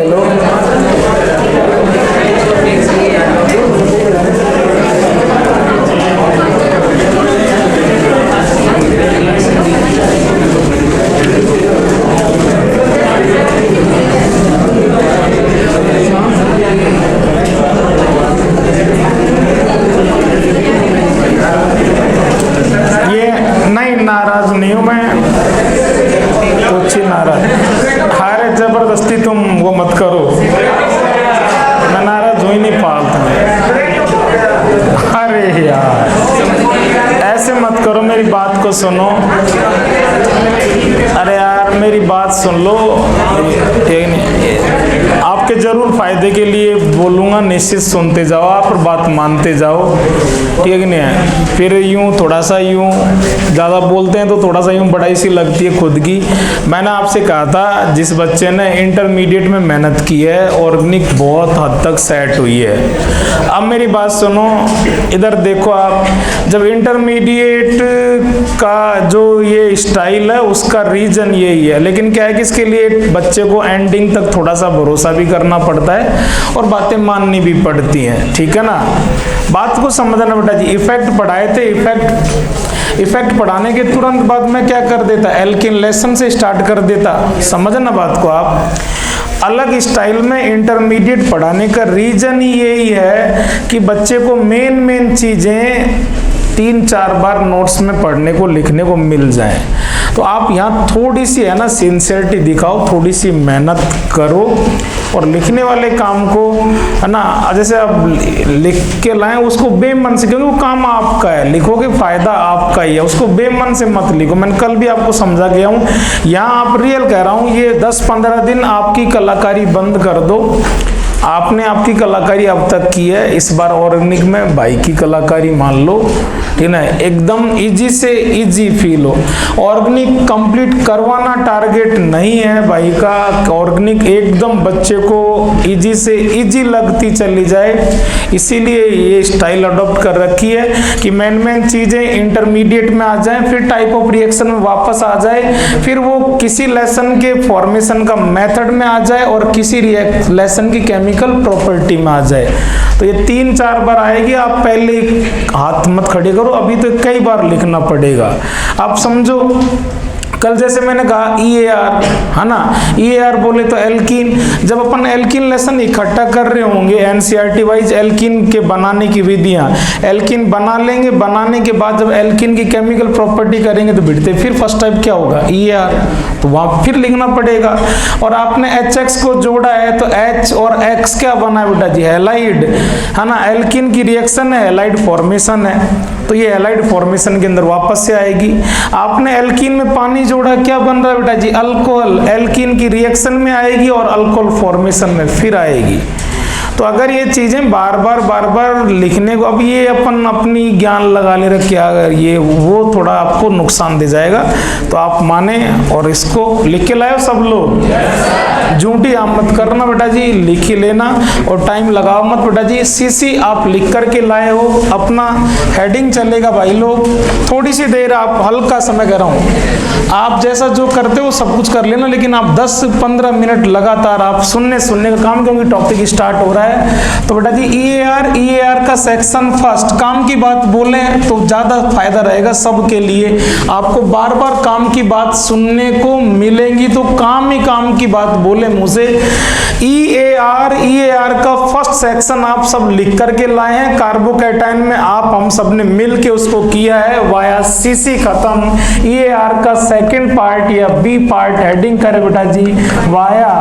Hello. ये नहीं, नाराज नहीं हूं मैं, कुछ ही नाराज। अरे जबरदस्ती तुम वो मत करो, मैं नाराज हो ही नहीं पालता। अरे यार ऐसे मत करो, मेरी बात को सुनो। अरे यार मेरी बात सुन लो, ठीक नहीं, आपके जरूर फायदे के लिए बोलूँगा, निश्चित सुनते जाओ आप और बात मानते जाओ, ठीक नहीं है। फिर यूँ थोड़ा सा यूँ ज़्यादा बोलते हैं तो थोड़ा सा यूँ बड़ाई सी लगती है खुद की। मैंने आपसे कहा था जिस बच्चे ने इंटरमीडिएट में मेहनत की है, ऑर्गेनिक बहुत हद तक सेट हुई है। अब मेरी बात सुनो, इधर देखो आप, जब इंटरमीडिएट का जो ये स्टाइल है उसका रीजन यही है, लेकिन क्या है कि इसके लिए बच्चे को एंडिंग तक थोड़ा सा भरोसा भी करना पड़ता है और बातें माननी भी पड़ती हैं, ठीक है ना। बात को समझना बेटा जी। इफेक्ट पढ़ाए थे, इफेक्ट पढ़ाने के तुरंत बाद मैं क्या कर देता, एल्किन लेसन से स्टार्ट कर देता। समझना बात को आप। अलग स्टाइल में इंटरमीडिएट पढ़ाने का रीजन ही यही है कि बच्चे को मेन चीजें 3-4 बार नोट्स में पढ़ने को लिखने को मिल जाए। तो आप यहाँ थोड़ी सी है ना सिंसियरिटी दिखाओ, थोड़ी सी मेहनत करो और लिखने वाले काम को है ना, जैसे आप लिख के लाएं उसको बेमन से, क्योंकि वो काम आपका है, लिखोगे फायदा आपका ही है, उसको बेमन से मत लिखो। मैंने कल भी आपको समझा गया हूँ, यहाँ आप रियल कह रहा हूँ, ये 10-15 दिन आपकी कलाकारी बंद कर दो। आपने आपकी कलाकारी अब तक की है, इस बार ऑर्गेनिक में भाई की कलाकारी मान लो, ठीक है, एकदम इजी से इजी फील हो। ऑर्गेनिक कंप्लीट करवाना टारगेट नहीं है भाई का, ऑर्गेनिक एकदम बच्चे को इजी से इजी लगती चली जाए, इसीलिए ये स्टाइल अडॉप्ट कर रखी है कि मेन चीजें इंटरमीडिएट में आ जाए, फिर टाइप ऑफ रिएक्शन में वापस आ जाए, फिर वो किसी लेसन के फॉर्मेशन का मेथड में आ जाए और किसी लेसन की केमिकल प्रॉपर्टी में आ जाए। तो ये 3-4 बार आएगी, आप पहले हाथ मत खड़े करो, अभी तो कई बार लिखना पड़ेगा। आप समझो, कल जैसे मैंने कहा EAR है ना, EAR बोले तो एल्कीन, जब अपन एल्कीन लेसन इकट्ठा कर रहे होंगे NCERT वाइज एल्कीन के बनाने की विधियां, एल्कीन बना लेंगे, बनाने के बाद जब एल्कीन की केमिकल प्रॉपर्टी करेंगे तो बिटते फिर फर्स्ट टाइप क्या होगा EAR, तो वहां फिर लिखना पड़ेगा। और आपने HX को जोड़ा है तो H और X क्या बना है बेटा जी, हैलाइड है ना, एल्कीन की रिएक्शन है, हैलाइड फॉर्मेशन है, तो ये हैलाइड फॉर्मेशन के अंदर वापस से आएगी। आपने एल्कीन में पानी जोड़ा, क्या बन रहा है बेटा जी, अल्कोहल, एल्कीन की रिएक्शन में आएगी और अल्कोहल फॉर्मेशन में फिर आएगी। तो अगर ये चीजें बार बार लिखने को, अब ये अपन अपनी ज्ञान लगा ले रखे, अगर ये वो थोड़ा आपको नुकसान दे जाएगा, तो आप माने और इसको लिख के लाओ सब लोग। झूठी आप मत करना बेटा जी, लिख ही लेना और टाइम लगाओ मत बेटा जी। CC आप लिख करके लाए हो, अपना हेडिंग चलेगा भाई लोग, थोड़ी सी देर आप हल्का समय कह रहा हूँ, आप जैसा जो करते हो सब कुछ कर लेना, लेकिन आप 10-15 मिनट लगातार आप सुनने का काम, क्योंकि टॉपिक स्टार्ट हो रहा है। तो बेटा जी EAR का सेक्शन फर्स्ट, काम की बात बोले तो ज्यादा फायदा रहेगा सबके लिए। आपको बार बार काम की बात सुनने को मिलेंगी, तो काम ही काम की बात बोले मुंह से। EAR का फर्स्ट सेक्शन आप सब लिख करके लाए हैं, कार्बोकैटायन में आप हम सब ने मिल के उसको किया है, वाया CC खत्म। EAR का सेकंड पार्ट या B पार्ट हेडिंग करे बेटा जी वाया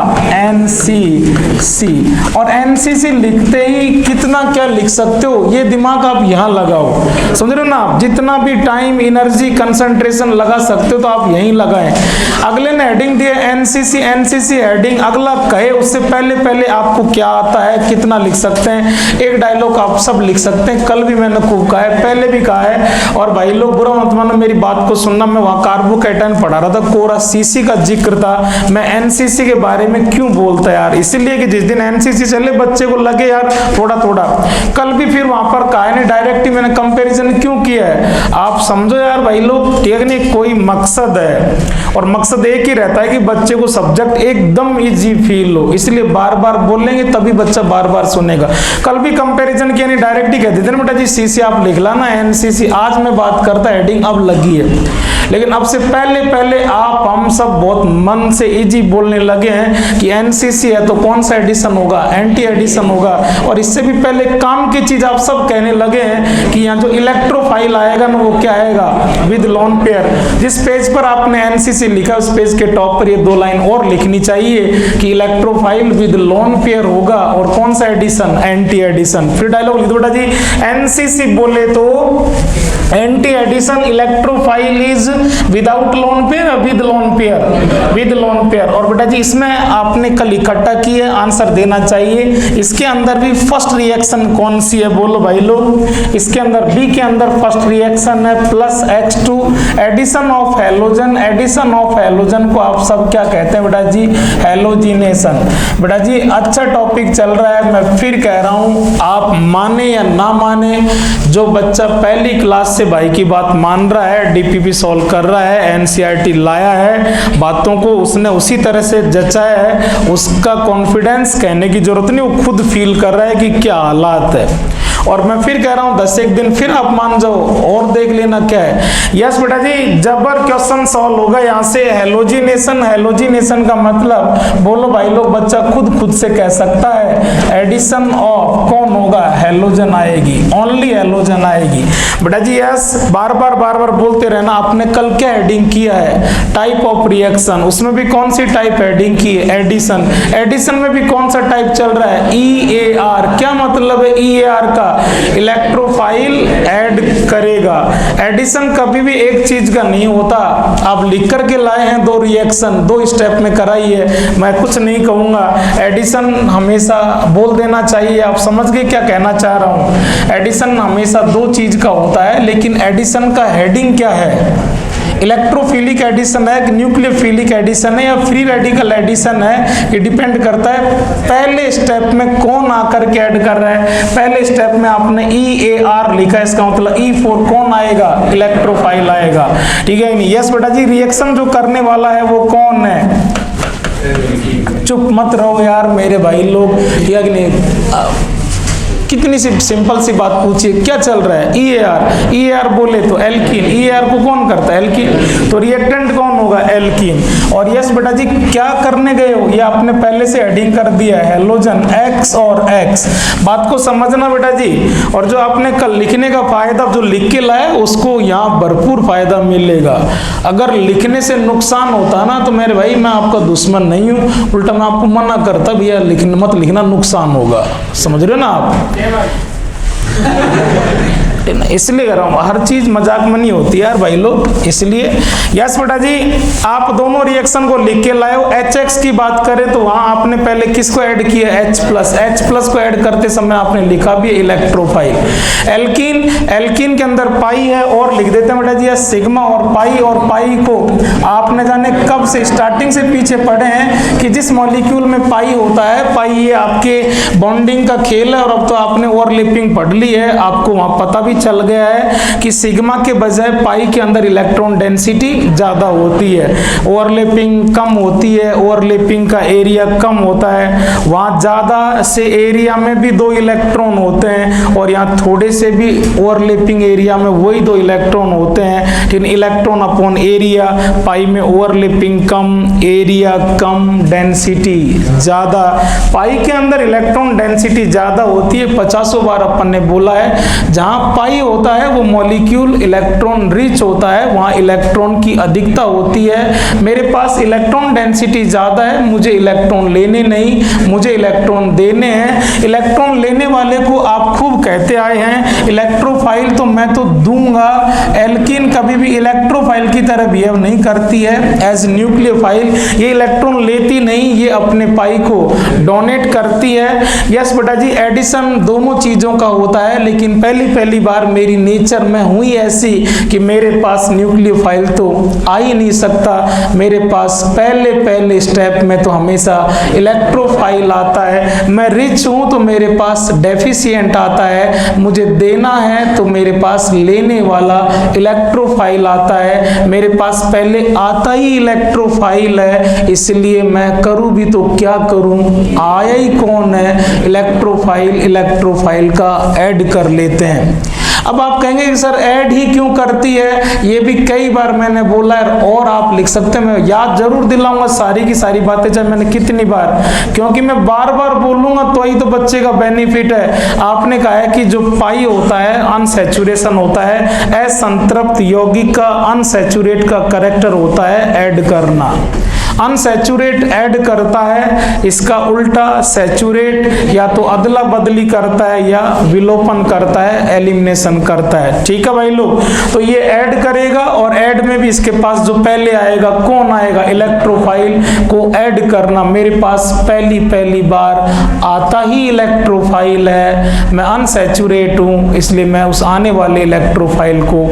NCC, और NCC लिखते ही कितना क्या लिख सकते हो, ये दिमाग आप यहाँ लगाओ, समझ रहे हो ना आप, जितना भी टाइम एनर्जी कंसंट्रेशन लगा सकते हो तो आप यहीं लगाएं। अगले ने हेडिंग दिया NCC हेडिंग, अगला कहे उससे पहले आपको क्या आता है, कितना लिख सकते हैं, एक डायलॉग आप सब लिख सकते हैं। कल भी मैंने खूब कहा है, पहले भी कहा है, और भाई लोग बुरा मत मानो, मेरी बात को सुनना। मैं वहां कार्बोकैटायन पढ़ा रहा था, कोरा CC का जिक्र था, मैं NCC के बारे में क्यों बोलता यार, इसलिए कि जिस दिन NCC चले बच्चे को लगे यार थोड़ा। कल भी फिर वहां पर कहा है, डायरेक्ट ही मैंने कंपेयर कंपैरिजन क्यों किया है आप समझो यार भाई लोग, ठीक है नहीं, कोई मकसद है और मकसद एक ही रहता है कि बच्चे को सब्जेक्ट एकदम इजी फील हो, इसलिए बार बार बोलेंगे तभी बच्चा बार बार सुनेगा। कल भी कंपैरिजन किया नहीं, डायरेक्ट ही कहते थे ना बेटा जी सीसी आप लिख ला ना, एनसीसी। आज मैं बात करता हेडिंग अब लगी है, लेकिन अब से पहले आप हम सब बहुत मन से इजी बोलने लगे हैं कि एनसीसी है तो कौन सा एडिशन होगा, एंटी एडिशन होगा, और इससे भी पहले काम की चीज आप सब कहने लगे हैं कि यहाँ जो इलेक्ट्रोफाइल आएगा ना वो क्या आएगा, विद लोन पेयर। जिस पेज पर आपने एनसीसी लिखा उस पेज के टॉप पर ये 2 लाइन और लिखनी चाहिए कि इलेक्ट्रोफाइल विद लोन पेयर होगा और कौन सा एडिशन, एंटी एडिशन। फिर डायलॉग लिख दो बेटा जी, एनसीसी बोले तो anti addition, electrophile is without lone pair, with lone pair, with lone pair. और बेटा जी इसमें आपने कल इकट्ठा किए आंसर देना चाहिए। इसके अंदर भी फर्स्ट रिएक्शन कौन सी है बोलो भाई लोग, इसके अंदर बी के अंदर फर्स्ट रिएक्शन है +H2, addition of halogen. Addition of halogen को आप सब क्या कहते हैं बेटा जी, हैलोजिनेशन। बेटा जी अच्छा टॉपिक चल रहा है, मैं फिर कह रहा हूं, आप माने या ना माने, जो बच्चा पहली क्लास से भाई की बात मान रहा है, डीपीपी सॉल्व कर रहा है, एनसीईआरटी लाया है, बातों को उसने उसी तरह से जचाया है, उसका कॉन्फिडेंस कहने की जरूरत नहीं, वो खुद फील कर रहा है कि क्या हालात है। और मैं फिर कह रहा हूं 10 एक दिन फिर आप मान जाओ और देख लेना क्या है। यस बेटा जी जबर क्वेश्चन सॉल्व होगा यहाँ से। हैलोजिनेशन, हैलोजिनेशन का मतलब बोलो भाई लोग, बच्चा खुद से कह सकता है एडिशन ऑफ कौन होगा, हैलोजन आएगी, ओनली हैलोजन आएगी। बेटा जी यस बार बार बोलते रहना। आपने कल क्या हेडिंग किया है, टाइप ऑफ रिएक्शन, उसमें भी कौन सी टाइप हेडिंग की है, एडिशन। एडिशन में भी कौन सा टाइप चल रहा है, EAR। क्या मतलब है EAR का, इलेक्ट्रोफाइल ऐड करेगा। एडिशन कभी भी एक चीज का नहीं होता, आप लिख करके लाए हैं 2 रिएक्शन 2 स्टेप में कराई है, मैं कुछ नहीं कहूंगा। एडिशन हमेशा बोल देना चाहिए, आप समझ गए क्या कहना चाह रहा हूं। एडिशन हमेशा 2 चीज का होता है, लेकिन एडिशन का हेडिंग क्या है, इलेक्ट्रोफिलिक एडिशन है, न्यूक्लियोफिलिक एडिशन है या फ्री रेडिकल एडिशन है, ये डिपेंड करता है पहले स्टेप में कौन आकर के ऐड कर रहा है। पहले स्टेप में आपने EAR लिखा है, इसका मतलब E4 कौन आएगा, इलेक्ट्रोफाइल आएगा, ठीक है नहीं। यस बेटा जी रिएक्शन जो करने वाला है वो कौन है, चुप मत रहो यार मेरे भाई लोग, ठीक है नहीं। कितनी सी सिंपल सी बात पूछिए, क्या चल रहा है, EAR। EAR बोले तो एल्कीन, EAR को कौन करता है, एल्कीन, तो रिएक्टेंट कौन होगा, एल्कीन। और यस बेटा जी क्या करने गए हो, ये आपने पहले से हेडिंग कर दिया है, हैलोजन X और X। बात को समझना बेटा जी। और जो आपने कल लिखने का फायदा जो लिख के लाया उसको यहाँ भरपूर फायदा मिलेगा। अगर लिखने से नुकसान होता ना तो मेरे भाई मैं आपका दुश्मन नहीं हूँ, उल्टा मैं आपको मना करता भैया मत लिखना, नुकसान होगा, समझ रहे हो ना आप। इसलिए कह रहा हूँ हर चीज मजाक में नहीं होती यार भाई लोग, इसलिए। यस बेटा जी आप दोनों रिएक्शन को लिख के लाए हो। HX की बात करें तो वहां आपने पहले किसको ऐड किया, H+ को ऐड करते समय आपने लिखा भी इलेक्ट्रोफाइल। एल्कीन के अंदर पाई है और लिख देते हैं बेटा जी सिग्मा और पाई को आपने जाने कब से स्टार्टिंग से पीछे पढ़े हैं कि जिस मॉलिक्यूल में पाई होता है, पाई ये आपके बॉन्डिंग का खेल है, और अब तो आपने ओवरलैपिंग पढ़ ली है, आपको वहां पता भी चल गया है कि सिग्मा के बजाय पाई के अंदर इलेक्ट्रॉन डेंसिटी ज्यादा होती है, ओवरलैपिंग कम होती है, ओवरलैपिंग का एरिया कम होता है, वहां ज्यादा से एरिया में भी 2 इलेक्ट्रॉन होते हैं और यहाँ थोड़े से भी ओवरलैपिंग एरिया में वही 2 इलेक्ट्रॉन होते हैं। लेकिन इलेक्ट्रॉन अपॉन एरिया, पाई में ओवरलैपिंग कम, एरिया कम, डेंसिटी ज्यादा। पाई के अंदर इलेक्ट्रॉन डेंसिटी ज्यादा होती है, 50 बार अपन ने बोला है। जहां पाई होता है वो मॉलिक्यूल इलेक्ट्रॉन रिच होता है, वहां इलेक्ट्रॉन की अधिकता होती है। मेरे पास इलेक्ट्रॉन डेंसिटी ज्यादा है, मुझे इलेक्ट्रॉन लेने नहीं, मुझे इलेक्ट्रॉन देने हैं। इलेक्ट्रॉन लेने वाले को आप खूब कहते आए हैं इलेक्ट्रोफाइल, तो मैं तो दूंगा। एल्कीन कभी भी इलेक्ट्रोफाइल की तरह बिहेव नहीं करती है एज न्यूक्लियोफाइल, ये इलेक्ट्रॉन लेती नहीं, ये अपने पाई को डोनेट करती है। यस बेटा जी एडिशन दोनों चीजों का होता है, लेकिन पहली बात बार मेरी नेचर में हुई ऐसी कि मेरे पास न्यूक्लियोफाइल तो आ ही नहीं सकता, मेरे पास पहले स्टेप में तो हमेशा इलेक्ट्रोफाइल आता है। मैं रिच हूं तो मेरे पास डेफिशिएंट आता है, मुझे देना है तो मेरे पास लेने वाला इलेक्ट्रोफाइल आता है। मेरे पास पहले आता ही इलेक्ट्रोफाइल है, इसलिए मैं करूं भी तो क्या करूं, आया ही कौन है इलेक्ट्रोफाइल, इलेक्ट्रोफाइल का ऐड कर लेते हैं। अब आप कहेंगे कि सर ऐड ही क्यों करती है, ये भी कई बार मैंने बोला है और आप लिख सकते हैं, मैं याद जरूर दिलाऊंगा सारी की सारी बातें, चाहे मैंने कितनी बार, क्योंकि मैं बार बार बोलूंगा तो ही तो बच्चे का बेनिफिट है। आपने कहा है कि जो पाई होता है अनसैचुरेशन होता है, असंतृप्त यौगिक का अनसैचुरेट का कैरेक्टर होता है ऐड करना। अनसैचुरेट ऐड करता है, इसका उल्टा सैचुरेट या तो अदला बदली करता है या विलोपन करता है, एलिमिनेशन करता है। ठीक है भाई लोग, तो ये ऐड करेगा और ऐड में भी इसके पास जो पहले आएगा कौन आएगा, इलेक्ट्रोफाइल को ऐड करना। मेरे पास पहली बार आता ही इलेक्ट्रोफाइल है, मैं अनसैचुरेट हूं, इसलिए मैं उस आने वाले इलेक्ट्रोफाइल को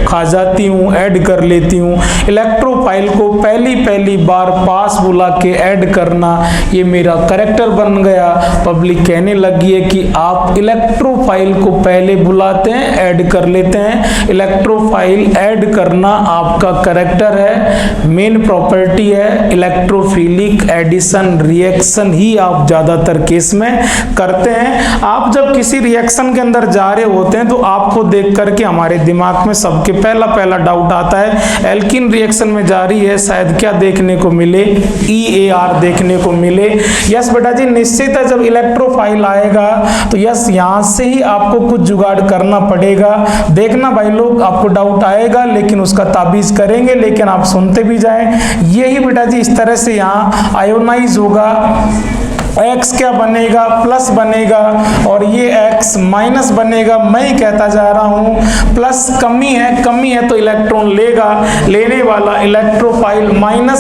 खा जाती हूं, ऐड कर लेती हूं। इलेक्ट्रोफाइल को पहली बार पास बुला के ऐड करना, ये मेरा कैरेक्टर बन गया। पब्लिक कहने लगी है कि आप इलेक्ट्रोफाइल को पहले बुलाते हैं, ऐड कर लेते हैं। इलेक्ट्रोफाइल ऐड करना आपका कैरेक्टर है, मेन प्रॉपर्टी है। इलेक्ट्रोफिलिक एडिशन रिएक्शन ही आप ज्यादातर केस में करते हैं। आप जब किसी रिएक्शन के अंदर जा रहे होते हैं तो आपको देख करके हमारे दिमाग में सबके पहला डाउट आता है, एल्किन रिएक्शन में जा रही है, शायद क्या देखने को मिले, EAR देखने को मिले। यस बेटा जी, निश्चित है, जब इलेक्ट्रोफाइल आएगा तो यस यहां से ही आपको कुछ जुगाड़ करना पड़ेगा। देखना भाई लोग, आपको डाउट आएगा लेकिन उसका ताबीज करेंगे, लेकिन आप सुनते भी जाएं। यही बेटा जी इस तरह से यहाँ आयोनाइज होगा, X क्या बनेगा, प्लस बनेगा, और ये X माइनस बनेगा। मैं ही कहता जा रहा हूं, प्लस कमी है तो इलेक्ट्रॉन लेगा, लेने वाला इलेक्ट्रोफाइल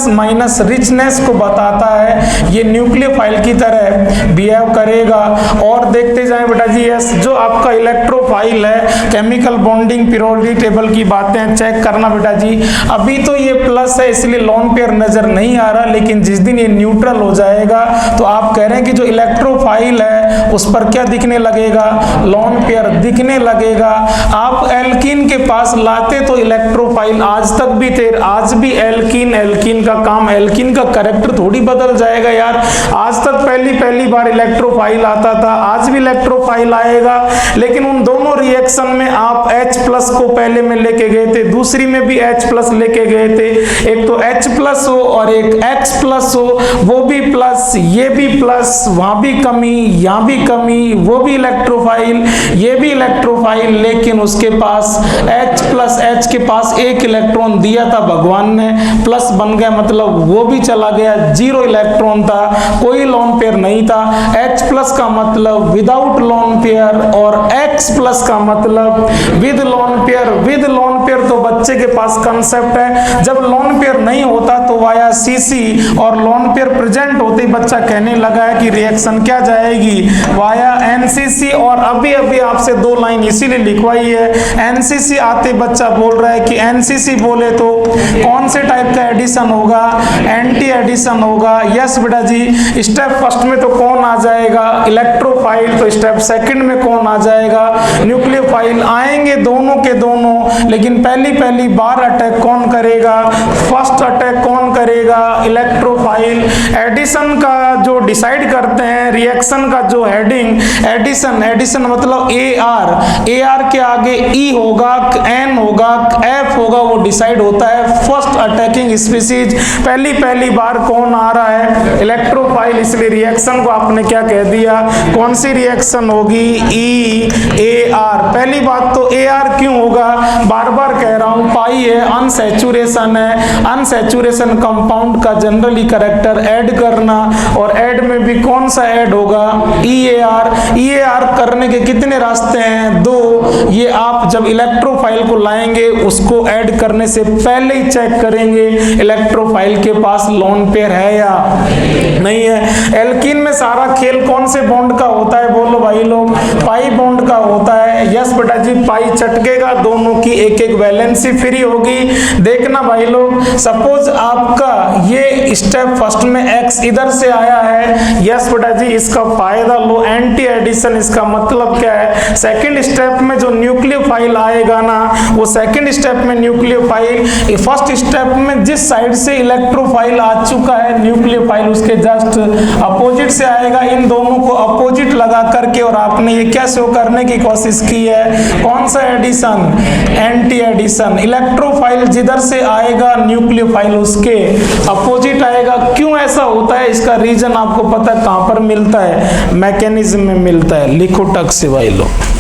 माइनस रिचनेस को बताता है, ये न्यूक्लियोफाइल की तरह बिहेव करेगा। और देखते जाएं बेटा जी, यस जो आपका इलेक्ट्रोफाइल है, केमिकल बॉन्डिंग पीरियोडिक टेबल की बातें चेक करना बेटा जी। अभी तो ये प्लस है इसलिए लोन पेयर नजर नहीं आ रहा, लेकिन जिस दिन ये न्यूट्रल हो जाएगा तो आप कह रहे हैं कि जो इलेक्ट्रोफाइल है उस पर क्या दिखने लगेगा, लोन पेयर दिखने लगेगा। आप एल्कीन के पास लाते तो इलेक्ट्रोफाइल आज तक भी थे, आज भी एल्कीन का काम, एल्कीन का कैरेक्टर थोड़ी बदल जाएगा यार। आज तक पहली बार इलेक्ट्रोफाइल आता था, आज भी इलेक्ट्रोफाइल आएगा, लेकिन उन दोनों रिएक्शन में आप H प्लस को पहले में लेके गए थे, दूसरी में भी H प्लस लेके गए थे। एक तो H प्लस हो और एक X प्लस हो, वो भी प्लस, ये भी प्लस, वहां भी कमी, यहां भी कमी, वो भी इलेक्ट्रोफाइल, ये भी इलेक्ट्रोफाइल, लेकिन उसके पास H प्लस, H के पास एक इलेक्ट्रॉन दिया था भगवान ने, प्लस बन गया, मतलब वो भी चला गया, 0 इलेक्ट्रॉन था, कोई लोन पेयर नहीं था। H प्लस का मतलब विदाउट लोन पेयर और X प्लस का मतलब with lone pair. With lone pair तो बच्चे के पास कंसेप्ट है, जब लोन पेयर नहीं होता तो वाया CC, और लोन पेयर प्रेजेंट होते ही बच्चा कहने लगा है कि रिएक्शन क्या जाएगी, वाया NCC। और अभी आपसे 2 लाइन इसीलिए लिखवाई है, NCC आते बच्चा बोल रहा है कि NCC बोले तो कौन से टाइप का एडिशन होगा, एंटी एडिशन होगा। यस बेटा जी, स्टेप फर्स्ट में तो कौन आ जाएगा, इलेक्ट्रोफाइल, तो स्टेप सेकंड में कौन आ जाएगा, न्यूक्लियोफाइल। आएंगे दोनों के दोनों, लेकिन पहली बार अटैक कौन करेगा, फर्स्ट अटैक कौन करेगा, इलेक्ट्रोफाइल। एडिशन का जो डिसाइड करते हैं, रिएक्शन का जो हेडिंग, एडिशन मतलब AR के आगे E होगा, N होगा, F होगा, वो डिसाइड होता है फर्स्ट अटैकिंग स्पीसीज। पहली बार कौन आ रहा है, इलेक्ट्रोफाइल, इसलिए रिएक्शन को आपने क्या कह दिया, कौन सी रिएक्शन होगी, EAR। पहली बात तो AR क्यों होगा, बार कह रहा हूं, पाई है, अनसैचुरेशन है, अनसैचुरेशन कंपाउंड का जनरली कैरेक्टर ऐड करना, और ऐड में भी कौन सा ऐड होगा, EAR करने के कितने रास्ते हैं, 2। ये आप जब इलेक्ट्रोफाइल को लाएंगे उसको ऐड करने से पहले ही चेक करेंगे इलेक्ट्रोफाइल के पास लोन पेयर है या नहीं है। एल्कीन में सारा खेल कौन से बॉन्ड का होता है, बोलो भाई लोग, पाई बॉन्ड का होता है। है। यस बेटा जी, पाई चटकेगा, दोनों की एक एक वैलेंसी फ्री होगी। देखना भाई लोग, सपोज आपका ये स्टेप फर्स्ट में x इधर से आया है, यस बेटा जी इसका फायदा लो, एंटी एडिशन इसका मतलब क्या है, सेकंड स्टेप में जो न्यूक्लियोफाइल आएगा ना, वो सेकंड स्टेप में न्यूक्लियोफाइल फर्स्ट स्टेप में जिस साइड से इलेक्ट्रोफाइल आ चुका है न्यूक्लियोफाइल उसके जस्ट अपोजिट से आएगा। इन दोनों को अपोजिट लगा करके और आपने ये क्या शो करने की कोशिश की है, कौन सा एडिशन, एंटी एडिशन। इलेक्ट्रोफाइल जिधर से आएगा न्यूक्लियोफाइल उसके अपोजिट आएगा। क्यों ऐसा होता है, इसका रीजन आपको पता है कहां पर मिलता है, मैकेनिज्म में मिलता है। लिखो टक से भाई लोग।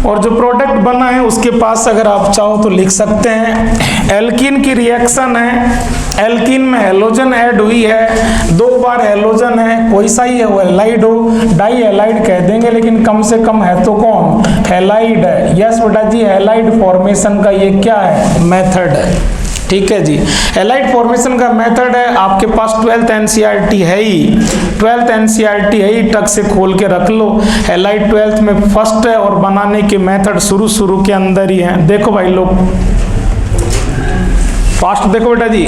और जो प्रोडक्ट बना है उसके पास अगर आप चाहो तो लिख सकते हैं, एल्कीन की रिएक्शन है, एल्कीन में हेलोजन ऐड हुई है, 2 बार हेलोजन है, कोई सा ही है वो हैलाइड हो, डाई हैलाइड कह देंगे लेकिन कम से कम है तो कौन, हैलाइड है। यस बेटा जी, हैलाइड फॉर्मेशन का ये क्या है, मेथड है। ठीक है जी, हैलाइड फॉर्मेशन का मेथड है। आपके पास 12th एनसीईआरटी है ही, 12th एनसीईआरटी है ही, टक से खोल के रख लो। हैलाइड 12th में फर्स्ट है और बनाने के मेथड शुरू के अंदर ही है। देखो भाई लोग, फास्ट देखो बेटा जी।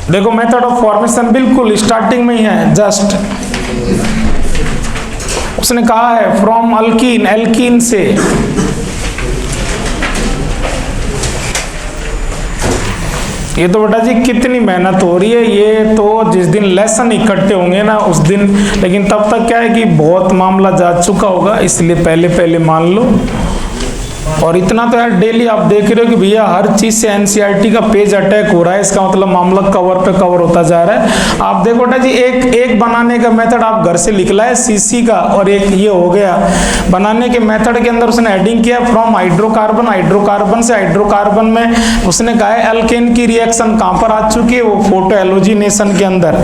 देखो मेथड ऑफ फॉर्मेशन बिल्कुल स्टार्टिंग में ही है, जस्ट उसने कहा है फ्रॉम अल्कीन, एल्कीन से। ये तो बेटा जी कितनी मेहनत हो रही है, ये तो जिस दिन लेसन इकट्ठे होंगे ना उस दिन, लेकिन तब तक क्या है कि बहुत मामला जा चुका होगा, इसलिए पहले मान लो। और इतना तो यार डेली आप देख रहे हो कि भैया हर चीज से एनसीईआरटी का पेज अटैक हो रहा है, इसका मतलब मामला कवर पे कवर होता जा रहा है। आप देखो बेटा जी, एक बनाने का मेथड आप घर से लिख लाए सीसी का, और एक ये हो गया बनाने के मेथड के अंदर उसने एडिंग किया फ्रॉम हाइड्रोकार्बन, हाइड्रोकार्बन से हाइड्रोकार्बन में उसने कहा है एल्केन की रिएक्शन कहां पर आ चुकी है, वो फोटो एलोजिनेशन के अंदर।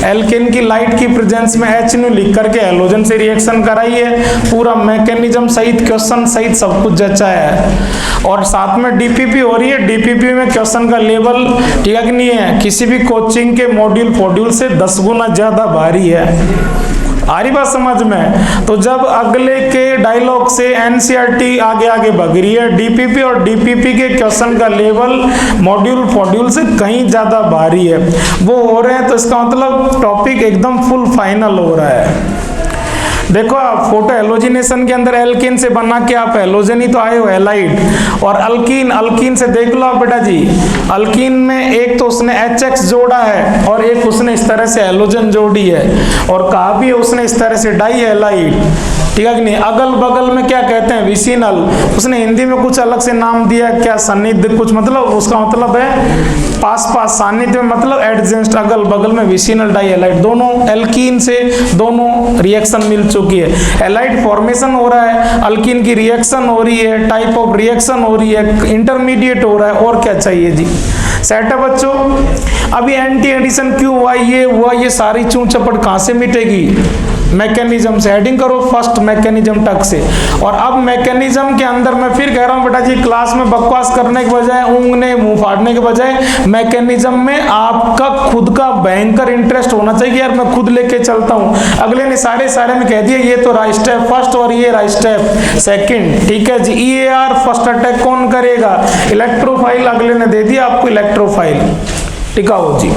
एल्केन की लाइट की प्रेजेंस में HNO लिख करके एलोजन से रिएक्शन कराई है, पूरा मैकेनिज्म सहित क्वेश्चन सहित सब कुछ जचा है। और साथ में डीपीपी हो रही है, डीपीपी में क्वेश्चन का लेवल ठीक है कि नहीं है, किसी भी कोचिंग के मॉड्यूल से 10 गुना ज्यादा भारी है। आ रही बात समझ में? तो जब अगले के डायलॉग से एनसीईआरटी आगे भाग रही है, डीपीपी और डीपीपी के क्वेश्चन का लेवल मॉड्यूल से कहीं ज्यादा भारी है, वो हो रहे हैं, तो इसका मतलब टॉपिक एकदम फुल फाइनल हो रहा है। देखो आप फोटो एलोजिनेशन के अंदर एल्कीन से बना के आप एलोजन ही तो आए हो, हैलाइड। और अल्कीन से देख लो आप बेटा जी, अल्कीन में एक तो उसने HX जोड़ा है और एक उसने इस तरह से एलोजन जोड़ी है, और कहा भी है उसने इस तरह से डाई हैलाइड, ठीक है कि नहीं। अगल बगल में क्या कहते हैं, विसिनल, उसने हिंदी में कुछ अलग से नाम दिया क्या, सन्निध कुछ, मतलब उसका मतलब है पास सान्निध्य में मतलब एडजेंस्ट, अगल बगल में विसिनल डाई हैलाइड, दोनों एल्कीन से दोनों रिएक्शन मिल चुकी है। हैलाइड फॉर्मेशन हो रहा है, अल्कीन की रिएक्शन हो रही है, टाइप ऑफ रिएक्शन हो रही है, इंटरमीडिएट हो रहा है, और क्या चाहिए जी। सेट है बच्चों। अभी एंटी एडिशन क्यों हुआ, ये सारी चूं चपट कहां से मिटेगी, मैकेनिज्म से। हेडिंग करो फर्स्ट मैकेनिज्म टक से। और अब मैकेनिज्म के अंदर मैं फिर कह रहा हूं बेटा जी, क्लास में बकवास करने के बजाय, ऊँगने मुंह फाड़ने के बजाय, मैकेनिज्म में आपका खुद का भयंकर इंटरेस्ट होना चाहिए। यार मैं खुद लेके चलता हूं, अगले ने सारे में कह दिया ये तो रहा स्टेप फर्स्ट और ये रहा स्टेप सेकंड, ठीक है जी। EAR फर्स्ट अटैक कौन करेगा, इलेक्ट्रोफाइल, अगले ने दे दिया आपको इलेक्ट्रोफाइल, ठीक है जी।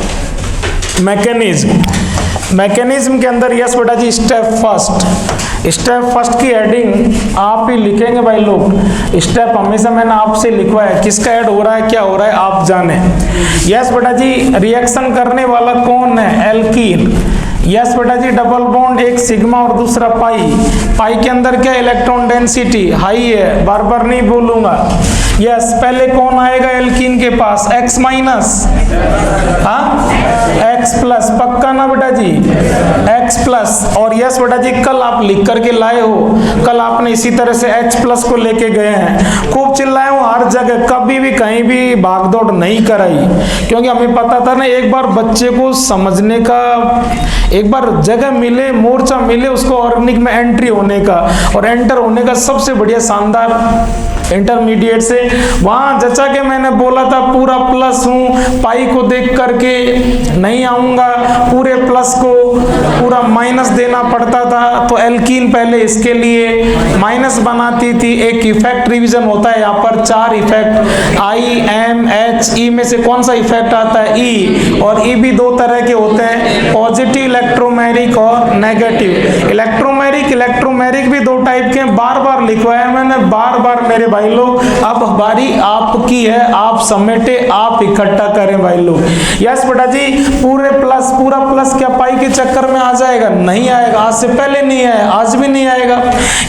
मैकेनिज्म के अंदर यस बेटा जी, स्टेप फर्स्ट की हेडिंग आप ही लिखेंगे भाई लोग। स्टेप हमेशा मैंने आपसे लिखवाया, किसका ऐड हो रहा है, क्या हो रहा है आप जाने। यस बेटा जी, रिएक्शन करने वाला कौन है, एल्कीन। यस बेटा जी, डबल बॉन्ड, एक सिग्मा और दूसरा पाई के अंदर क्या इलेक्ट्रॉन डेंसिटी हाई है, बार बार नहीं बोलूंगा। यस, पहले कौन आएगा एल्कीन के पास? X माइनस, हाँ, X प्लस, पक्का ना बेटा जी? X plus. और यस बेटा जी, कल आप लिख करके लाए हो, कल आपने इसी तरह से H प्लस को लेके गए हैं, खूब चिल्लाए हो हर जगह, कभी भी कहीं भी भागदौड़ नहीं कराई, क्योंकि हमें पता था ना एक बार बच्चे को समझने का, एक बार जगह मिले, मोर्चा मिले उसको ऑर्गेनिक में एंट्री होने का और एंटर होने का सबसे बढ़िया शानदार इंटरमीडिएट से वहां जचा के मैंने बोला था पूरा प्लस हूं, पाई को देख करके नहीं आऊंगा, पूरे प्लस को पूरा माइनस देना पड़ता था, तो एल्कीन पहले इसके लिए माइनस बनाती थी। एक इफेक्ट रिवीजन होता है यहाँ पर, 4 effect, I am H E में से कौन सा इफेक्ट आता है? ई। और ई भी 2 तरह के होते हैं, पॉजिटिव इलेक्ट्रोमैरिक और नेगेटिव इलेक्ट्रोमैरिक। इलेक्ट्रोमैरिक भी 2 टाइप के हैं, बार बार लिखवाया मैंने, बार बार मेरे भाई लोग, अब बारी आपकी है, आप समेटे, आप इकट्ठा करें भाई लोग। यस बेटा जी, पूरे प्लस, पूरा प्लस क्या पाई के चक्कर में आ जाएगा? नहीं आएगा, आज से पहले नहीं आया, आज भी नहीं आएगा।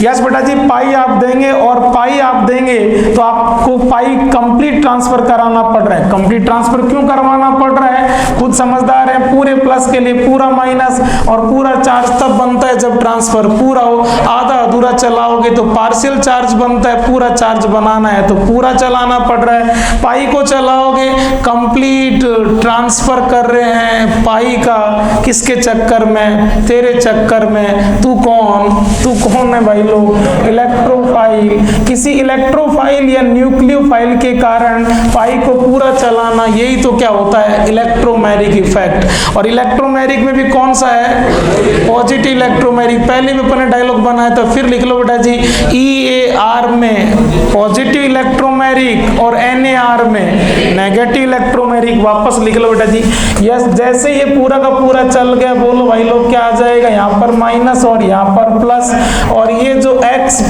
यस बेटा जी, पाई आप देंगे और पाई आप देंगे तो आपको पाई कंप्लीट ट्रांसफर कराना पड़ रहा है। कंप्लीट ट्रांसफर क्यों करवाना पड़ रहा है? खुद समझदार है, पूरे प्लस के लिए पूरा माइनस, और पूरा चार्ज तब बनता है जब ट्रांसफर पूरा हो, आधा अधूरा चलाओगे तो पार्शियल चार्ज बनता है, पूरा चार्ज बनाना है तो पूरा चलाना पड़ रहा है। पाई को चलाओगे, कंप्लीट ट्रांसफर कर रहे हैं पाई का, किसके चक्कर में? तेरे चक्कर में। तू कौन है भाई लोग? इलेक्ट्रोफाइल। किसी इलेक्ट्रोफाइल या न्यूक्लियोफाइल के कारण पाई को पूरा चलाना, यही तो क्या होता है? Electromeric effect. और इलेक्ट्रोमैरिक में भी कौन सा है? Positive electromeric. पहले भी अपने डायलॉग बनाया था, फिर लिख लो बेटा जी, EAR में पॉजिटिव इलेक्ट्रोमैरिक और NAR में नेगेटिव इलेक्ट्रोमैरिक। वापस लिख लो बेटा जी। यस, जैसे ये पूरा का पूरा चल गया, बोलो भाई लोग क्या आ जाएगा? यहाँ पर माइनस और यहाँ पर प्लस, और ये जो X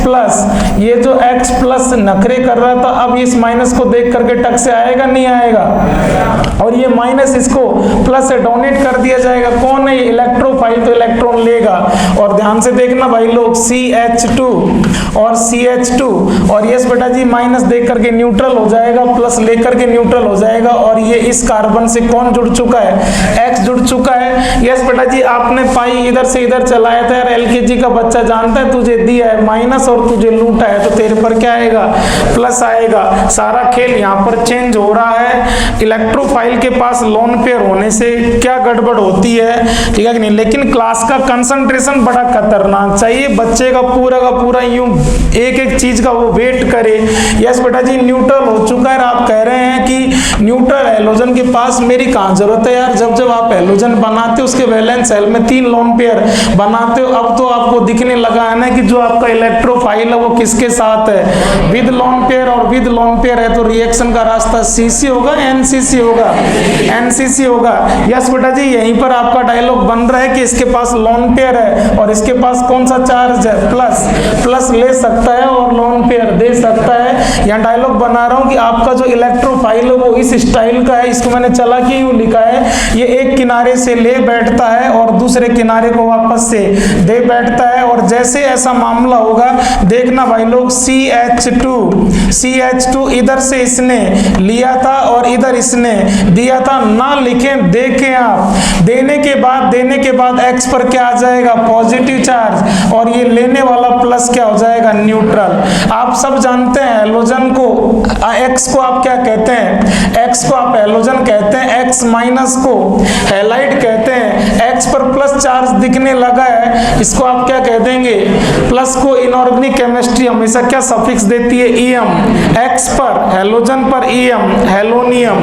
प्लस नखरे कर रहा था, अब इस माइनस को देख करके टक से आएगा, नहीं आएगा? और ये माइनस इसको प्लस से डोनेट कर दिया जाएगा। कौन है ये? इलेक्ट्रोफाइल, तो इलेक्ट्रॉन लेगा। और ध्यान से देखना भाई लोग, CH2 और CH2, और यस बेटा जी, माइनस देख करके न्यूट्रल हो जाएगा, प्लस लेकर के न्यूट्रल हो जाएगा। और ये इस कार्बन से कौन जुड़ चुका है? X जुड़ चुका है। यस बेटा जी, आपने पाई इधर से इधर चलाया था यार, LKG का बच्चा जानता है, तुझे दिया है माइनस और तुझे लूटा है, तो तेरे पर क्या आएगा? प्लस आएगा। सारा खेल यहाँ पर चेंज हो रहा है। इलेक्ट्रोफाइल के पास लोन पेयर होने से क्या गड़बड़ होती है, ठीक है कि नहीं? लेकिन क्लास का कंसंट्रेशन बड़ा खतरनाक चाहिए, बच्चे का पूरा यूं एक एक चीज का वो वेट करे। यस बेटा जी, न्यूट्रल हो चुका है। आप कह रहे हैं कि न्यूट्रल हैलोजन के पास मेरी कहाँ जरूरत है यार? जब आप हैलोजन बनाते हो उसके वैलेंस शेल में 3 लोन पेयर बनाते हो, अब तो आपको दिखने लगा है ना कि जो आपका इलेक्ट्रोफाइल है वो किसके साथ है? With lone pair. और विद लोन पेयर है तो रिएक्शन का रास्ता CC होगा, NCC होगा? NCC होगा। यस बेटा जी, यहीं पर आपका डायलॉग बन रहा है कि इसके पास लोन पेयर है और इसके पास कौन सा चार्ज है? प्लस ले सकता है और लोन पेयर दे सकता है। यहाँ डायलॉग बना रहा हूँ कि आपका जो इलेक्ट्रोफाइल है वो इस स्टाइल का है। इसको मैंने चला के यूं लिखा है, ये एक किनारे से ले बैठता है और दूसरे किनारे को वापस से दे बैठता है। और जैसे ऐसा मामला होगा, देखना भाई लोग, CH2 इधर से इसने लिया था और इधर इसने दिया था, ना लिखें, देखें आप। देने के बाद X पर क्या आ जाएगा? पॉजिटिव चार्ज, और ये लेने वाला प्लस क्या हो जाएगा? न्यूट्रल। आप सब जानते हैं हैलोजन को, X को आप क्या कहते हैं? X को आप हैलोजन कहते हैं, X माइनस को हैलाइड कहते हैं। X पर प्लस चार्ज दिखने लगा है, इसको आप क्या कह देंगे? प्लस को इनऑर्गेनिक केमिस्ट्री हमेशा क्या सफिक्स देती है? EM। X पर, हैलोजन पर EM, हेलोनियम।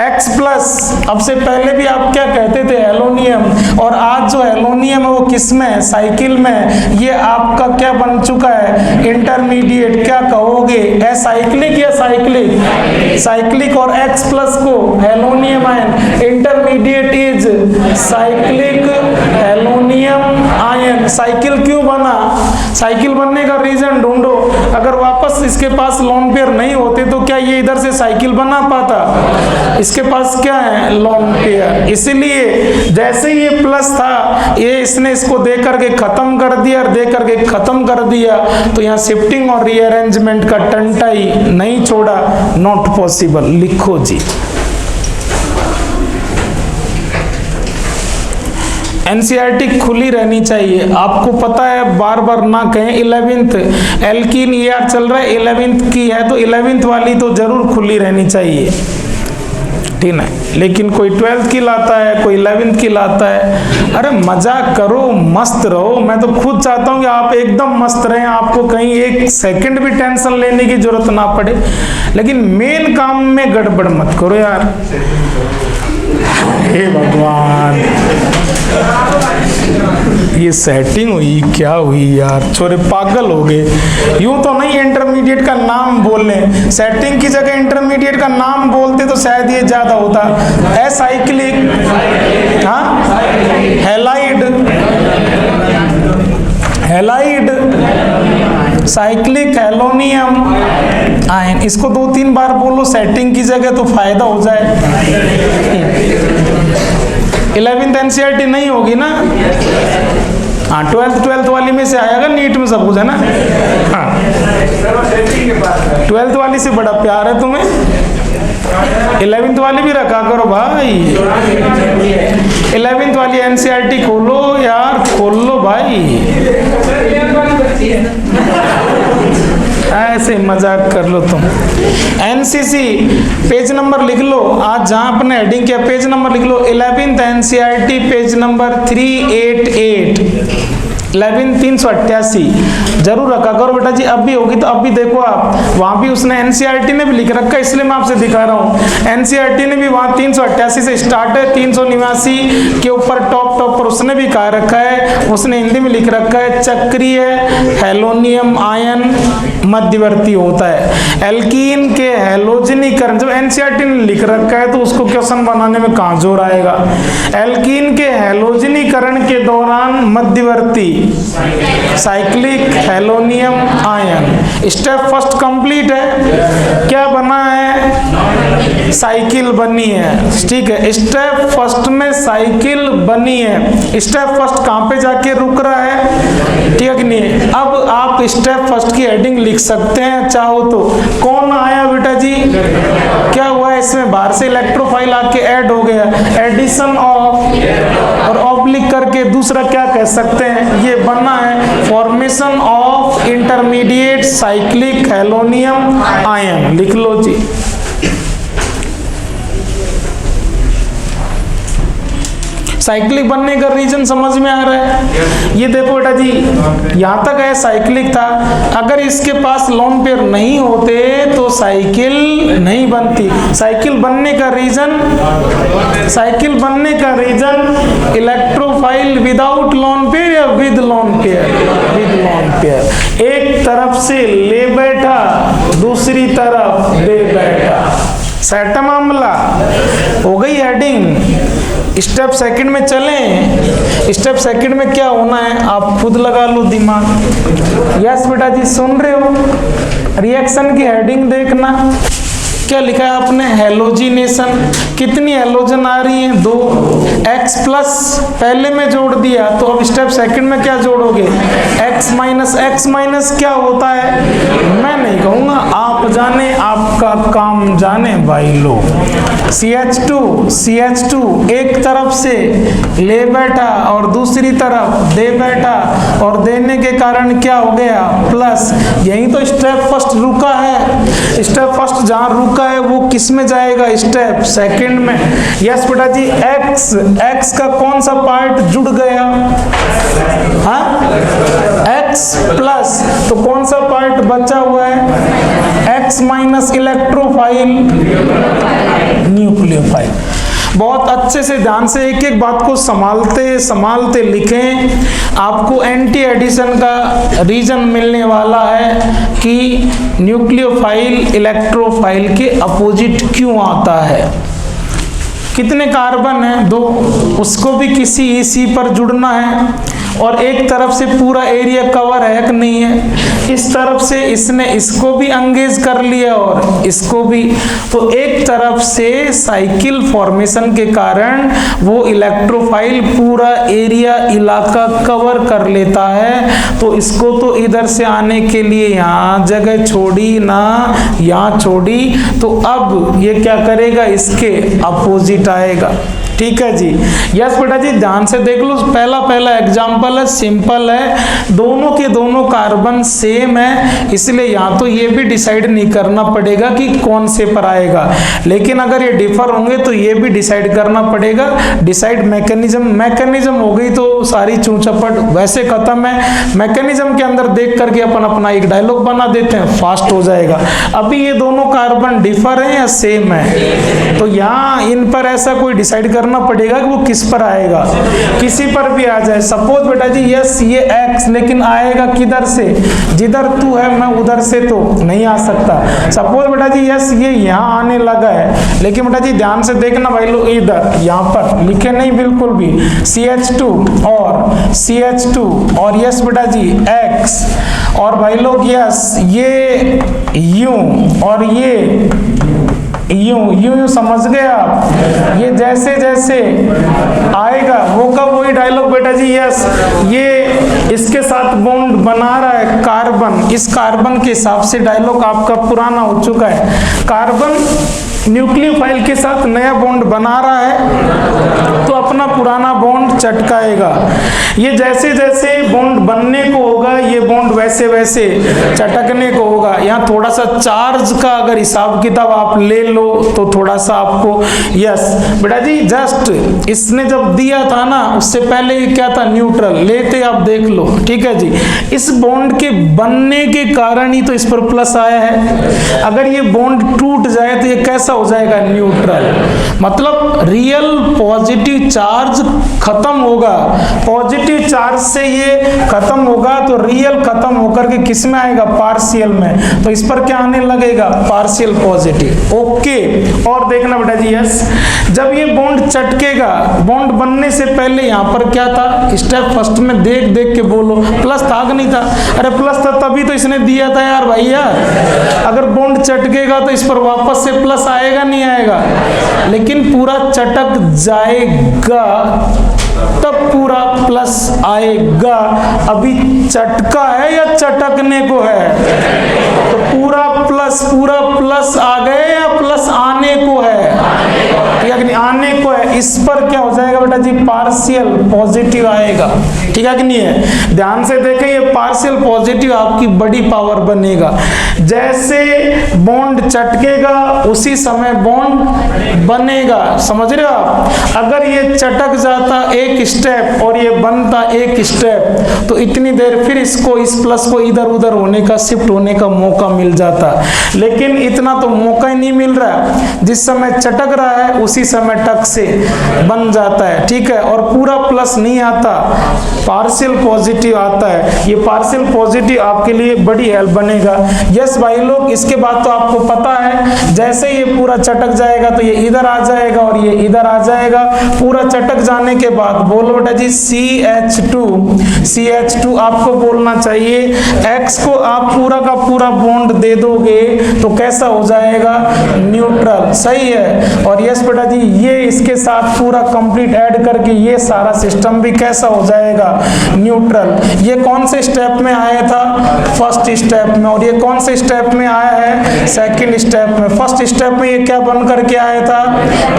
X प्लस, अब से पहले भी आप क्या कहते थे? हेलोनियम। और आज जो हेलोनियम है वो किस में? साइकिल में। ये आपका क्या बन चुका है? इंटरमीडिएट। क्या कहोगे? एसाइक्लिक या साइक्लिक? साइक्लिक। और X प्लस को halonium ion, intermediate is cyclic halonium ion. Cycle क्यों बना? साइकिल बनने का रीजन ढूंढो। अगर वापस इसके पास लोन पेयर नहीं होते तो क्या ये इधर से साइकिल बना पाता? इसके पास क्या है? Lone pair. इसीलिए जैसे ये प्लस था, ये इसने इसको दे करके खत्म कर दिया और दे करके खत्म कर दिया, तो यहाँ शिफ्टिंग और रीअरेंजमेंट का टंटा ही नहीं छोड़ा। Not possible. लिखो जी। एनसीईआरटी खुली रहनी चाहिए। आपको पता है, बार बार ना कहें 11th एल्कीन ईआर चल रहा है, 11th की है तो 11th वाली तो जरूर खुली रहनी चाहिए, ठीक है। लेकिन कोई 12th की लाता है, कोई 11th की लाता है। अरे मजाक करो, मस्त रहो। मैं तो खुद चाहता हूँ कि आप एकदम मस्त रहें, आपको कहीं एक सेकंड भी टेंशन लेने की जरूरत ना पड़े, लेकिन मेन काम में गड़बड़ मत करो यार। हे भगवान, ये सेटिंग हुई क्या हुई यार? छोरे पागल हो गए। यूं तो नहीं इंटरमीडिएट का नाम बोलने, सेटिंग की जगह इंटरमीडिएट का नाम बोलते तो शायद ये ज्यादा होता। एसाइक्लिक, हाँ, halide, halide, cyclic halonium ion. इसको 2-3 बार बोलो सेटिंग की जगह तो फायदा हो जाए। 11th एनसीईआरटी नहीं होगी ना? हाँ, 12th वाली में से आएगा नीट में सब कुछ, है ना? हाँ, 12th वाली से बड़ा प्यार है तुम्हें, 11th वाली भी रखा करो भाई। 11th वाली एनसीईआरटी खोलो यार, खोल लो भाई। ऐसे मजाक कर लो तुम। एनसीसी पेज नंबर लिख लो, आज जहां अपने हेडिंग किया पेज नंबर लिख लो। 11th एनसीईआरटी पेज नंबर 388, 388 जरूर रखा करो बेटा जी। अब भी होगी तो अब भी देखो आप, वहां भी उसने एनसीईआरटी ने भी लिख रखा है, इसलिए मैं आपसे दिखा रहा हूँ। एनसीईआरटी ने भी वहां 388 से स्टार्ट है, 389 के ऊपर टॉप पर उसने भी कहा रखा है, उसने हिंदी में लिख रखा है चक्रीय हेलोनियम आयन मध्यवर्ती होता है। एल्कीन के हेलोजनीकरण, जब एनसीईआरटी ने लिख रखा है तो उसको क्वेश्चन बनाने में कहां जोर आएगा? एल्कीन के हेलोजनीकरण के दौरान मध्यवर्ती cyclic halonium ion. Step first complete है, क्या बना है? साइकिल बनी है, ठीक है। स्टेप फर्स्ट में साइकिल बनी है। स्टेप फर्स्ट कहां पे जाके रुक रहा है, ठीक है कि नहीं? अब आप स्टेप फर्स्ट की हेडिंग लिख सकते हैं चाहो तो। कौन आया बेटा जी? क्या हुआ इसमें? बाहर से इलेक्ट्रोफाइल आके ऐड हो गया, एडिशन ऑफ, और ऑब्लिक करके दूसरा क्या कह सकते हैं, ये बना है formation of intermediate cyclic halonium ion. लिख लो जी। साइक्लिक बनने का रीजन समझ में आ रहा है? ये देखो बेटा जी, यहाँ तक है साइक्लिक था। अगर इसके पास लोन पेयर नहीं होते तो साइकिल नहीं बनती। साइकिल बनने का रीजन, साइकिल बनने का reason electrophile without lone pair या with lone pair? With lone pair. एक तरफ से ले बैठा, दूसरी तरफ दे बैठा, सेट मामला। हो गई हेडिंग। स्टेप सेकंड में चलें। स्टेप सेकंड में क्या होना है आप खुद लगा लो दिमाग। यस बेटा जी, सुन रहे हो? रिएक्शन की हेडिंग देखना, क्या लिखा है आपने? हेलोजिनेशन। कितनी हेलोजन आ रही हैं? 2। X प्लस पहले में जोड़ दिया, तो अब स्टेप सेकंड में क्या जोड़ोगे? X माइनस क्या होता है मैं नहीं कहूंगा, आप जाने, आपका काम जाने भाई लोग। CH2 एक तरफ से ले बैठा और दूसरी तरफ दे बैठा, और देने के कारण क्या हो गया? प्लस। यही तो स्टेप फर्स्ट रुका है। स्टेप फर्स्ट जहां रुका है वो किस में जाएगा? स्टेप सेकंड में। यस बेटा जी। X का कौन सा पार्ट जुड़ गया? हाँ, X प्लस, तो कौन सा पार्ट बचा हुआ है? X minus electrophile, nucleophile. बहुत अच्छे से ध्यान से एक एक बात को संभालते लिखें। आपको एंटी एडिशन का रीजन मिलने वाला है कि न्यूक्लियोफाइल इलेक्ट्रोफाइल के अपोजिट क्यों आता है। कितने कार्बन है? 2, उसको भी किसी EC पर जुड़ना है, और एक तरफ से पूरा एरिया कवर है कि नहीं है, इस तरफ से इसने इसको भी एंगेज कर लिया और इसको भी, तो एक तरफ से साइकिल फॉर्मेशन के कारण वो इलेक्ट्रोफाइल पूरा एरिया इलाका कवर कर लेता है। तो इसको तो इधर से आने के लिए यहाँ जगह छोड़ी ना, यहाँ छोड़ी, तो अब ये क्या करेगा, इसके अपोजिट आएगा। ठीक है जी, यस बेटा जी, ध्यान से देख लो, पहला एग्जांपल है, सिंपल है, दोनों के दोनों कार्बन सेम है, इसलिए यहाँ तो ये भी डिसाइड नहीं करना पड़ेगा कि कौन से पर आएगा, लेकिन अगर ये डिफर होंगे तो ये भी डिसाइड करना पड़ेगा। डिसाइड मैकेनिज्म हो गई तो सारी चूचपट वैसे खत्म है। मैकेनिज्म के अंदर देख करके अपन अपना एक डायलॉग बना देते हैं, फास्ट हो जाएगा। अभी ये दोनों कार्बन डिफर है या सेम है, तो यहाँ इन पर ऐसा कोई डिसाइड करना पड़ेगा कि वो किस पर आएगा, किसी पर भी आ जाए। सपोज बेटा जी यस ये x, लेकिन आएगा किधर से, जिधर तू है मैं उधर से तो नहीं आ सकता। सपोज बेटा जी यस ये यहाँ आने लगा है, लेकिन बेटा जी ध्यान से देखना भाई लोग, इधर यहाँ पर लिखे नहीं बिल्कुल भी, CH2 और CH2 और यस बेटा जी x, और भाई लोग यस ये यूं और ये यूं समझ गए आप। ये जैसे जैसे आएगा वो कब, वही डायलॉग बेटा जी यस ये इसके साथ बॉन्ड बना रहा है कार्बन, इस कार्बन के हिसाब से डायलॉग आपका पुराना हो चुका है। कार्बन न्यूक्लियोफाइल के साथ नया बॉन्ड बना रहा है तो अपना पुराना बॉन्ड चटकाएगा। ये जैसे जैसे बॉन्ड बनने को होगा ये बॉन्ड वैसे वैसे चटकने को होगा। यहाँ थोड़ा सा चार्ज का अगर हिसाब किताब आप ले लो तो थोड़ा सा आपको, यस बेटा जी जस्ट इसने जब दिया था ना उससे पहले ये क्या था, न्यूट्रल, लेते आप देख लो। ठीक है जी, इस बॉन्ड के बनने के कारण ही तो इस पर प्लस आया है। अगर ये बॉन्ड टूट जाए तो ये कैसा हो जाएगा, न्यूट्रल। मतलब रियल पॉजिटिव चार्ज खत्म होगा, पॉजिटिव चार्ज से ये खत्म होगा तो रियल खत्म होकर के किस में आएगा, पार्शियल में। तो इस पर क्या आने लगेगा, पार्शियल पॉजिटिव। ओके, और देखना बेटा जी यस जब ये बॉन्ड चटकेगा, बॉन्ड बनने से पहले यहाँ पर क्या था, स्टेप फर्स्ट में देख देख के बोलो, प्लस था कि नहीं था, अरे प्लस था तभी तो इसने दिया था यार भाई यार। अगर बॉन्ड चटकेगा तो इस पर वापस से प्लस आएगा नहीं आएगा, लेकिन पूरा चटक जाएगा तब पूरा प्लस आएगा। अभी चटका है या चटकने को है, तो पूरा प्लस आ गए या प्लस आने को है, यानी आने को है। इस पर क्या हो जाएगा बेटा जी, पार्शियल पॉजिटिव आएगा। ठीक है कि नहीं है, ध्यान से देखें, ये पार्शियल पॉजिटिव आपकी बड़ी पावर बनेगा। जैसे बॉन्ड चटकेगा उसी समय बॉन्ड बनेगा, समझ रहे हो आप। अगर ये चटक जाता एक स्टेप और ये बनता एक स्टेप तो इतनी देर फिर इसको, इस प्लस को इधर उधर होने का, शिफ्ट होने का मौका मिल जाता, लेकिन इतना तो मौका ही नहीं मिल रहा। जिस समय चटक रहा है उसी समय टक से बन जाता है। ठीक है, और पूरा प्लस नहीं आता, पार्शियल पॉजिटिव आता है। ये पार्शियल पॉजिटिव आपके लिए बड़ी हेल्प बनेगा। यस भाई लोग, इसके बाद तो आपको पता है जैसे ये पूरा चटक जाएगा तो ये इधर आ जाएगा और ये इधर आ जाएगा। पूरा चटक जाने के बाद बोलो बेटा जी CH2 आपको बोलना चाहिए। X को आप पूरा का पूरा बॉन्ड दे दोगे तो कैसा हो जाएगा, न्यूट्रल, सही है। और यस बेटा जी ये इसके साथ पूरा कंप्लीट ऐड करके ये सारा सिस्टम भी कैसा हो जाएगा, न्यूट्रल। ये कौन से स्टेप में आया था, फर्स्ट स्टेप में, और ये कौन से स्टेप में आया है, सेकंड स्टेप में। फर्स्ट स्टेप में ये क्या बन करके आया था,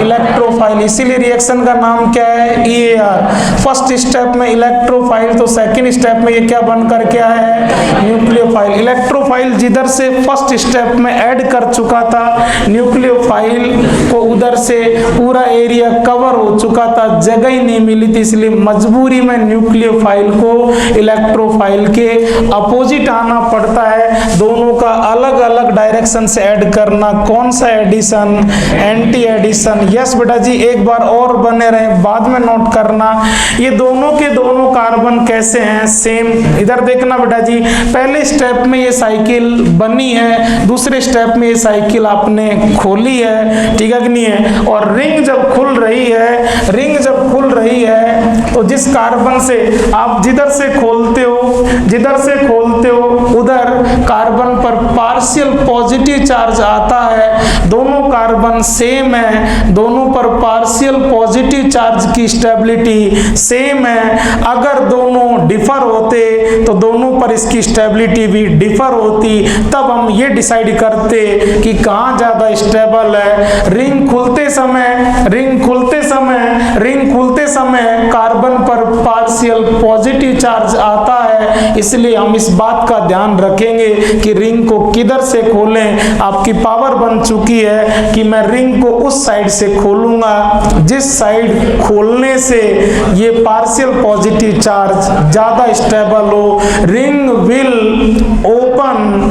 इलेक्ट्रोफाइल, इसीलिए रिएक्शन का नाम क्या है, EAR। फर्स्ट स्टेप में इलेक्ट्रोफाइल, तो सेकंड स्टेप में ये क्या बन करके आया है, न्यूक्लियोफाइल। इलेक्ट्रोफाइल जिधर से फर्स्ट स्टेप में ऐड कर चुका था न्यूक्लियोफाइल को, उधर से पूरा एरिया कवर हो चुका था, जगह ही नहीं मिली थी, इसलिए मजबूरी में न्यूक्लियोफाइल को इलेक्ट्रोफाइल के अपोजिट आना पड़ता है। दोनों का अलग अलग डायरेक्शन से ऐड करना, कौन सा एडिशन, एंटी एडिशन। यस बेटा जी एक बार और बने रहे, बाद में नोट करना। ये दोनों के दोनों कार्बन कैसे हैं, सेम। इधर देखना बेटा जी, पहले स्टेप में ये साइकिल बनी है, दूसरे स्टेप में ये साइकिल आपने खोली है, ठीक है कि नहीं है। और रिंग जब खुल रही है, रिंग जब खुल रही है तो जिस कार्बन से आप जिधर से खोलते हो उधर कार्बन पर पार्शियल पॉजिटिव चार्ज आता है। दोनों कार्बन सेम है, दोनों पर पार्शियल पॉजिटिव चार्ज की स्टेबिलिटी सेम है। अगर दोनों डिफर होते तो दोनों पर इसकी स्टेबिलिटी भी डिफर होती, तब हम ये डिसाइड करते कि कहाँ ज्यादा स्टेबल है। रिंग खुलते समय कार्बन पर पार्शियल पॉजिटिव चार्ज आता है, इसलिए हम इस बात का ध्यान रखेंगे कि रिंग को किधर से खोलें। आपकी पावर बन चुकी है कि मैं रिंग को उस साइड से खोलूंगा जिस साइड खोलने से ये पार्शियल पॉजिटिव चार्ज ज्यादा स्टेबल हो। रिंग विल ओपन,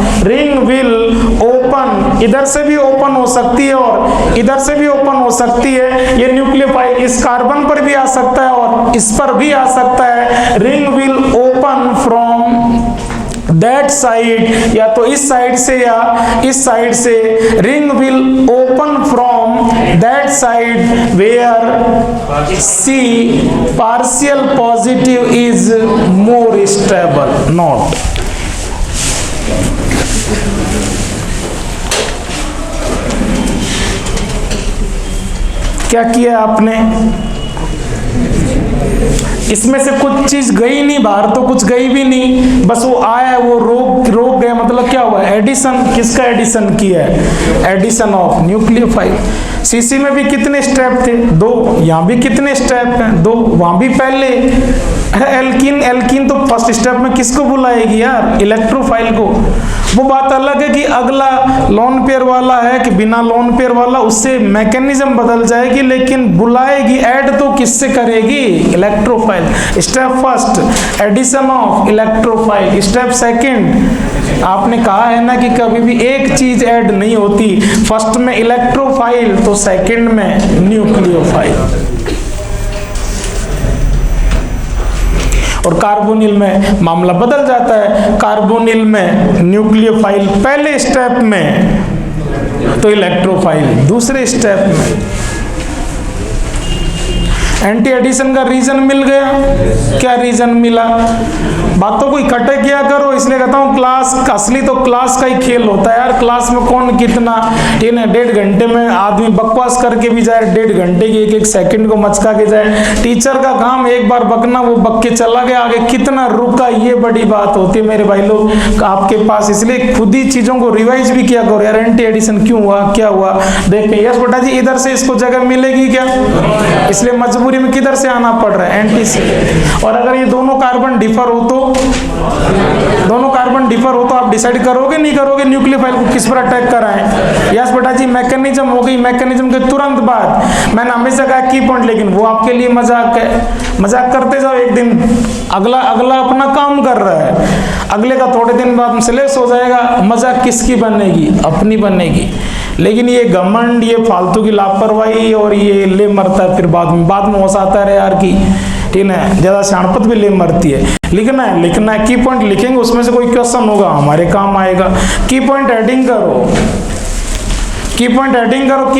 इधर से भी ओपन हो सकती है और इधर से भी ओपन हो सकती है। ये न्यूक्लियोफाइल इस कार्बन पर भी आ सकता है और इस पर भी आ सकता है। Ring will open from that side, या तो इस साइड से या इस साइड से। Ring will open from that side where C partial positive is more stable. Note, क्या किया आपने? इसमें से कुछ चीज गई नहीं बाहर, तो कुछ गई भी नहीं, बस वो आया, वो रोक गया। मतलब क्या हुआ? एडिशन। किसका एडिशन किया है? Addition of nucleophile. सीसी में भी कितने स्टेप थे? 2। यहाँ भी कितने स्टेप हैं? 2। वहां भी पहले। एल्कीन तो फर्स्ट स्टेप में किसको बुलाएगी यार? इलेक्ट्रोफाइल को। वो बात अलग है कि अगला लोन पेयर वाला है कि बिना लोन पेयर वाला, उससे मैकेनिज्म बदल जाएगी, लेकिन बुलाएगी, ऐड तो किससे करेगी? Electrophile. Step first edition of electrophile. Step second, आपने कहा है ना कि कभी भी एक चीज ऐड नहीं होती, फर्स्ट में इलेक्ट्रोफाइल तो सेकंड में न्यूक्लियोफाइल। और कार्बोनिल में मामला बदल जाता है। कार्बोनिल में न्यूक्लियोफाइल पहले स्टेप में तो इलेक्ट्रोफाइल दूसरे स्टेप में। एंटी एडिशन का रीजन मिल गया। क्या रीजन मिला? बातों को इकट्ठे किया करो, इसलिए कहता हूँ क्लास असली तो क्लास का ही खेल होता है यार। क्लास में कौन कितना 1.5 घंटे में आदमी बकवास करके भी जाए, 1.5 घंटे की एक सेकंड को मचका के जाए। टीचर का काम एक बार बकना, वो बक के चला गया, आगे कितना रुका, ये बड़ी बात होती है मेरे भाई लोग आपके पास। इसलिए खुद ही चीजों को रिवाइज भी किया करो यार। एंटी एडिशन क्यों हुआ, क्या हुआ, देखें। यस बेटा जी, इधर से इसको जगह मिलेगी क्या? इसलिए मजबूरी में किधर से आना पड़ रहा है? एंटी से। और अगर ये दोनों कार्बन डिफर हो तो आप डिसाइड करोगे नहीं करोगे न्यूक्लियोफाइल को किस पर अटैक कराएं? यस बेटा जी, मैकेनिज्म हो गई। मैकेनिज्म के तुरंत बाद मैंने हमेशा कहा की पॉइंट, लेकिन वो आपके लिए मजाक है। मजाक करते जाओ, एक दिन अगला अपना काम कर रहा है, अगले का थोड़े दिन बाद सिलेक्ट हो जाएगा। मजाक किसकी बनेगी? अपनी बनेगी। लेकिन ये घमंड, ये फालतू की लापरवाही और ये ले मरता है फिर बाद में हंसाता रहे यार की, ठीक है। ज्यादा सियाणपत भी ले मरती है। लिखना है, की पॉइंट लिखेंगे, उसमें से कोई क्वेश्चन होगा हमारे काम आएगा। की पॉइंट एडिंग करो, की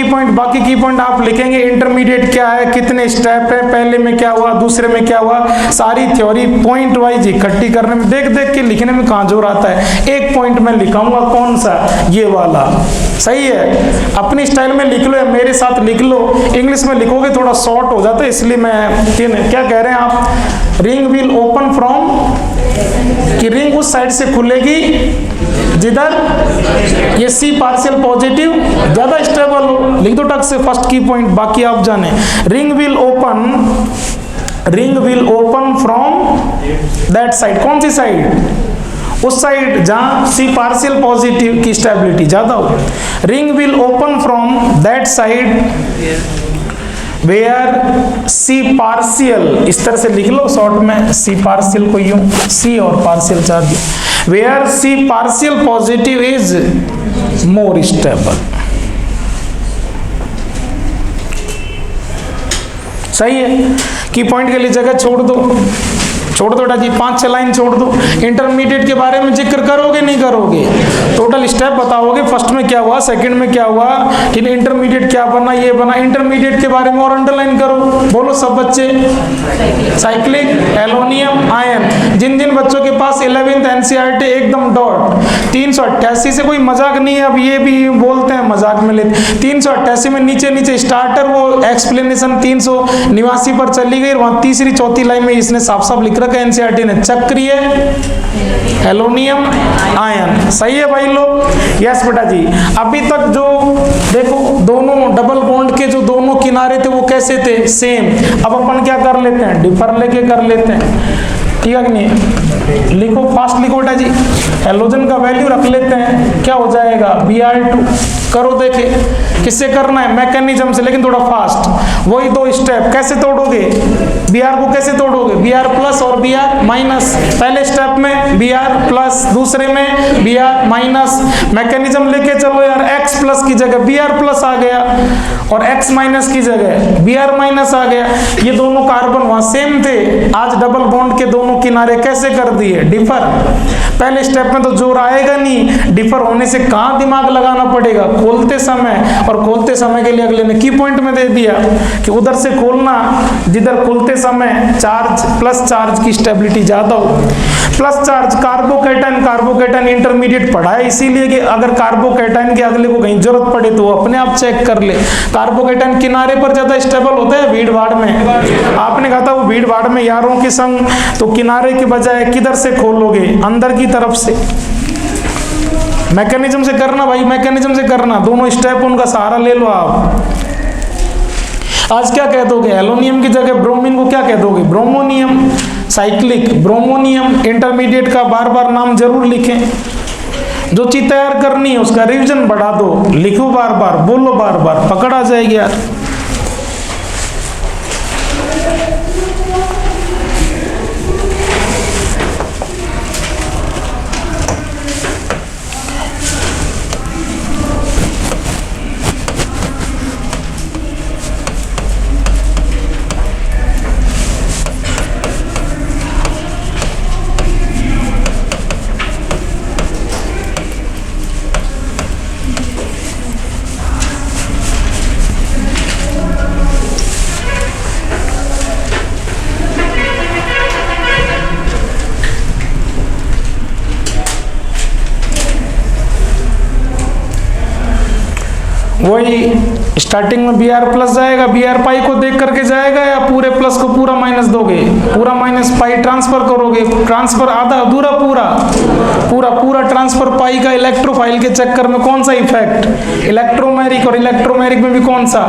पॉइंट बाकी की पॉइंट आप लिखेंगे। इंटरमीडिएट क्या है, कितने स्टेप है, पहले में क्या हुआ, दूसरे में क्या हुआ, सारी थ्योरी पॉइंट वाइज इकट्ठी करने में, देख के लिखने में कहाँ जोर आता है। एक पॉइंट में लिखाऊंगा, कौन सा? ये वाला। सही है, अपनी स्टाइल में लिख लो या मेरे साथ लिख लो। इंग्लिश में लिखोगे थोड़ा शॉर्ट हो जाता है, इसलिए मैं क्या कह रहे हैं आप? रिंग विल ओपन फ्रॉम, कि रिंग उस साइड से खुलेगी जिधर ये सी पार्शियल पॉजिटिव ज्यादा स्टेबल हो। लिख दो टक से फर्स्ट की पॉइंट, बाकी आप जाने। Ring will open from that side. कौन सी साइड? उस साइड जहां सी पार्शियल पॉजिटिव की स्टेबिलिटी ज्यादा हो। Ring will open from that side where C partial, इस तरह से लिख लो शॉर्ट में, सी पार्शियल को यूं, सी और partial charge, where C partial positive is more stable. सही है। की पॉइंट के लिए जगह छोड़ दो, छोड़ दो बेटा जी, 5-6 लाइन छोड़ दो। इंटरमीडिएट के बारे में जिक्र करोगे नहीं करोगे? टोटल स्टेप बताओगे, फर्स्ट में क्या हुआ, सेकंड में क्या हुआ, कि इंटरमीडिएट क्या बना, ये बना। इंटरमीडिएट के बारे में और अंडरलाइन करो, बोलो सब बच्चे। Cyclic, halonium, ion. जिन जिन बच्चों के पास 11th एनसीईआरटी एकदम डॉट 388 से कोई मजाक नहीं है, अब ये भी बोलते हैं मजाक में लेते। 388 में नीचे नीचे स्टार्टर वो एक्सप्लेनेशन 389 पर चली गई, वहां तीसरी चौथी लाइन में इसने साफ साफ लिख रखा है एनसीईआरटी ने, चक्रीय एलोनियम आयन। सही है भाई लोग? यस बेटा जी। अभी तक जो देखो दोनों डबल बॉन्ड के जो दोनों किनारे थे वो कैसे थे? सेम। अब अपन क्या कर लेते हैं? डिफर लेके कर लेते हैं, ठीक है कि नहीं? लिखो, फास्ट लिखो बेटा जी। हेलोजन का वैल्यू रख लेते हैं, क्या हो जाएगा? Br2। करो देखे, किससे करना है? मैकेनिज्म से, लेकिन थोड़ा फास्ट। वही 2 स्टेप, कैसे तोड़ोगे? Br को कैसे तोड़ोगे? Br प्लस और Br माइनस। पहले स्टेप में Br प्लस, दूसरे में Br माइनस। मैकेनिज्म लेके चलो यार, X प्लस की जगह Br प्लस आ गया और X माइनस की जगह Br माइनस आ गया। ये दोनों कार्बन वहां सेम थे, आज डबल बॉन्ड के दोनों किनारे कैसे कर दिए? डिफर। पहले स्टेप में तो जोर आएगा नहीं, डिफर होने से कहां दिमाग लगाना पड़ेगा? खोलते समय। और खोलते समय के लिए अगले ने की पॉइंट में दे दिया कि उधर से खोलना जिधर खोलते समय चार्ज, प्लस चार्ज की स्टेबिलिटी ज्यादा हो। प्लस चार्ज कार्बोकैटायन इंटरमीडिएट पढ़ा है, इसीलिए कि अगर कार्बोकैटायन के अगले को कहीं जरूरत पड़े तो वो अपने आप चेक कर ले। कार्बोकैटायन किनारे पर ज्यादा स्टेबल होता है, भीड़ भाड़ में। आपने कहा था वो भीड़ भाड़ में यारों के संग, तो किनारे के बजाय किधर से खोलोगे? अंदर की तरफ से। मैकेनिज्म से करना भाई, मैकेनिज्म से करना, दोनों स्टेप उनका सहारा ले लो आप। आज क्या कह दोगे? एलोनियम की जगह ब्रोमीन को क्या कह दोगे? ब्रोमोनियम। Cyclic, bromonium. इंटरमीडिएट का बार बार नाम जरूर लिखें। जो चीज तैयार करनी है उसका रिवीजन बढ़ा दो, लिखो बार बार, बोलो बार बार, पकड़ आ जाएगी यार। वही स्टार्टिंग में Br प्लस जाएगा, Br पाई को देख करके जाएगा, या पूरे प्लस को पूरा माइनस दोगे? पूरा माइनस पाई ट्रांसफर करोगे, ट्रांसफर आधा अधूरा पूरा, पूरा पूरा ट्रांसफर पाई का इलेक्ट्रोफाइल के चक्कर में कौन सा इफेक्ट? इलेक्ट्रोमेरिक, और इलेक्ट्रोमेरिक में भी कौन सा?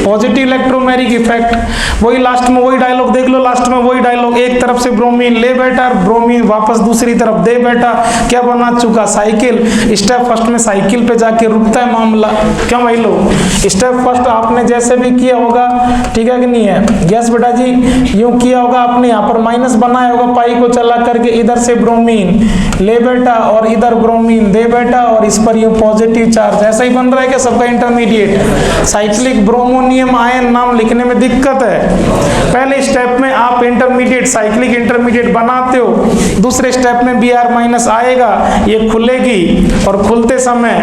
Positive electromeric effect. वही लास्ट में वही डायलॉग देख लो, लास्ट में वही डायलॉग, एक तरफ से ब्रोमीन ले बेटा, ब्रोमीन वापस दूसरी तरफ दे बेटा, क्या बना चुका? साइकिल। स्टेप फर्स्ट में साइकिल पे जाके रुकता है मामला। क्यों भाई लोग? स्टेप फर्स्ट आपने जैसे भी किया होगा, ठीक है कि नहीं है? यस बेटा जी, यूं किया होगा आपने, यहाँ पर माइनस बनाया होगा, पाई को चला करके इधर से ब्रोमीन ले बेटा और इधर ब्रोमीन दे बेटा, और इस पर यूं पॉजिटिव चार्ज। ऐसा ही बन रहा है क्या सबका इंटरमीडिएट? साइक्लिक ब्रोमोनियम आयन नाम लिखने में दिक्कत है। पहले स्टेप में आप इंटरमीडिएट, साइक्लिक इंटरमीडिएट बनाते हो, दूसरे स्टेप में Br माइनस आएगा, ये खुलेगी, और खुलते समय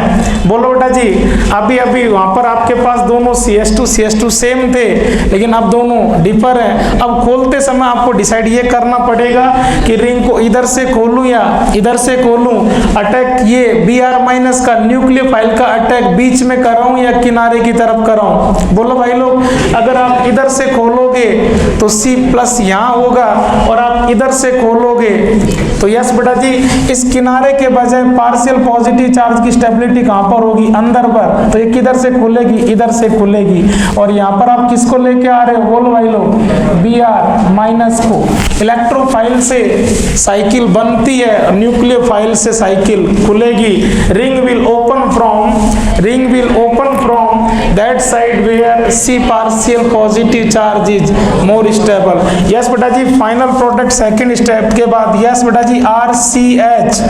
बोलो बेटा जी, अभी अभी वहां पर आपके पास दोनों CH2 सेम थे, लेकिन अब दोनों डिफर हैं। अब खोलते समय आपको डिसाइड ये करना पड़ेगा कि रिंग को इधर से खोलूं या इधर से खोलूं। अटैक ये Br माइनस का न्यूक्लियोफाइल का अटैक बीच में कराऊं या किनारे की तरफ कराऊं? बोलो भाई लोग। अगर आप इधर से खोलोगे तो C प्लस यहाँ होगा, और आप इधर से खोलोगे तो यस बेटा जी, इस किनारे के बजाय पार्शियल पॉजिटिव चार्ज की स्टेबिलिटी कहां पर होगी? अंदर पर। तो ये किधर से खुलेगी? इधर से खुलेगी। और यहाँ पर आप किसको लेके आ रहे हो? बोलो भाई लोग। Br माइनस को। इलेक्ट्रोफाइल से साइकिल बनती है, न्यूक्लियोफाइल से साइकिल खुलेगी। Ring will open from that side where C partial positive charge is more stable. Yes बेटा जी, फाइनल प्रोडक्ट सेकंड स्टेप के बाद, यस बेटा जी, RCH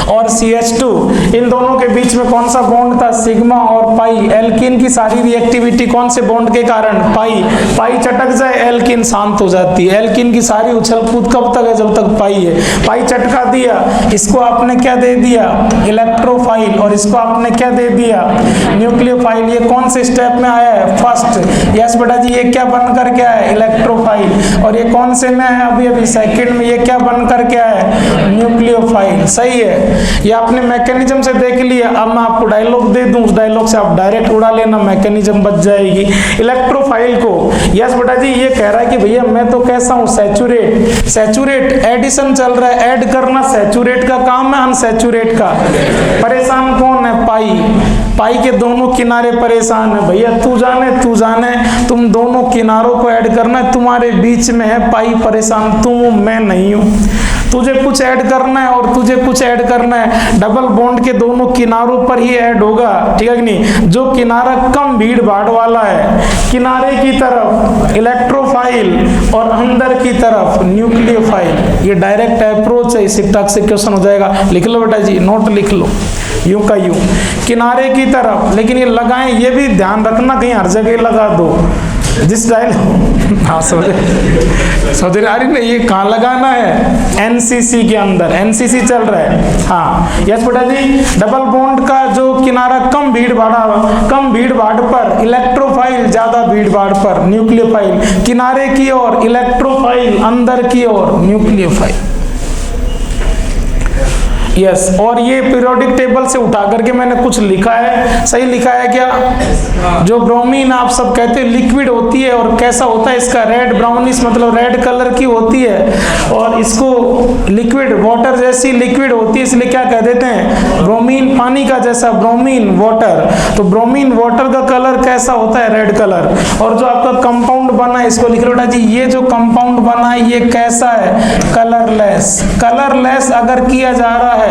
और CH2, इन दोनों के बीच में कौन सा बॉन्ड था, सिग्मा और पाई। एल्कीन की सारी रिएक्टिविटी कौन से बॉन्ड के कारण, पाई। पाई चटक जाए एल्कीन शांत हो जाती है। एल्कीन की सारी उछल कूद कब तक है, जब तक पाई है। पाई चटका दिया, इसको आपने क्या दे दिया, इलेक्ट्रोफाइल, और इसको आपने क्या दे दिया, न्यूक्लियोफाइल। ये कौन से स्टेप में आया है, फर्स्ट। यस बेटा जी, ये क्या बनकर क्या है, इलेक्ट्रोफाइल। और ये कौन से में है, अभी अभी सेकंड में, ये क्या बनकर क्या है, न्यूक्लियोफाइल। सही है, ये आपने मैकेनिज्म से देख लिया। अब मैं आपको डायलॉग दे दूं, उस डायलॉग से आप डायरेक्ट उड़ा लेना, मैकेनिज्म बच जाएगी। इलेक्ट्रोफाइल को, यस बेटा जी, ये कह रहा है कि भैया मैं तो कैसा हूं, सैचुरेट। सैचुरेट एडिशन चल रहा है, ऐड करना सैचुरेट का काम है, अनसैचुरेट का। परेशान कौन है, पाई। पाई के दोनों किनारे परेशान है भैया, तू जाने तुम दोनों किनारों को ऐड करना है, तुम्हारे बीच में है पाई परेशान, तुम, मैं नहीं हूं। तुझे कुछ ऐड करना है और तुझे कुछ ऐड करना है, डबल बॉन्ड के दोनों किनारों पर ही ऐड होगा, ठीक है कि नहीं। जो किनारा कम भीड़ भाड़ वाला है, किनारे की तरफ इलेक्ट्रोफाइल और अंदर की तरफ न्यूक्लियोफाइल। ये डायरेक्ट अप्रोच है, इससे टॉक्सिक क्वेश्चन हो जाएगा। लिख लो बेटा जी, नोट लिख लो, यूं का यूं, किनारे की तरफ। लेकिन ये लगाएं, ये भी ध्यान रखना कहीं हर जगह लगा दो। जिस डायलॉग, हाँ समझ रहे नहीं, ये कहाँ लगाना है, एनसीसी के अंदर, एनसीसी चल रहा है। हाँ यस बेटा जी, डबल बॉन्ड का जो किनारा कम भीड़ भाड़ पर इलेक्ट्रोफाइल, ज्यादा भीड़ भाड़ पर न्यूक्लियोफाइल। किनारे की ओर इलेक्ट्रोफाइल, अंदर की ओर न्यूक्लियोफाइल। यस, और ये पीरियोडिक टेबल से उठा करके मैंने कुछ लिखा है, सही लिखा है क्या। जो ब्रोमीन आप सब कहते हैं लिक्विड होती है, और कैसा होता है इसका, रेड ब्राउनिश, मतलब रेड कलर की होती है, और इसको लिक्विड, वाटर जैसी लिक्विड होती है, इसलिए क्या कह देते हैं, ब्रोमीन, पानी का जैसा, ब्रोमीन वाटर। तो ब्रोमीन वाटर का कलर कैसा होता है, रेड कलर। और जो आपका कंपाउंड बना है, इसको लिख लो बेटा जी, ये जो कंपाउंड बना है ये कैसा है, कलरलेस। कलरलेस अगर किया जा रहा है,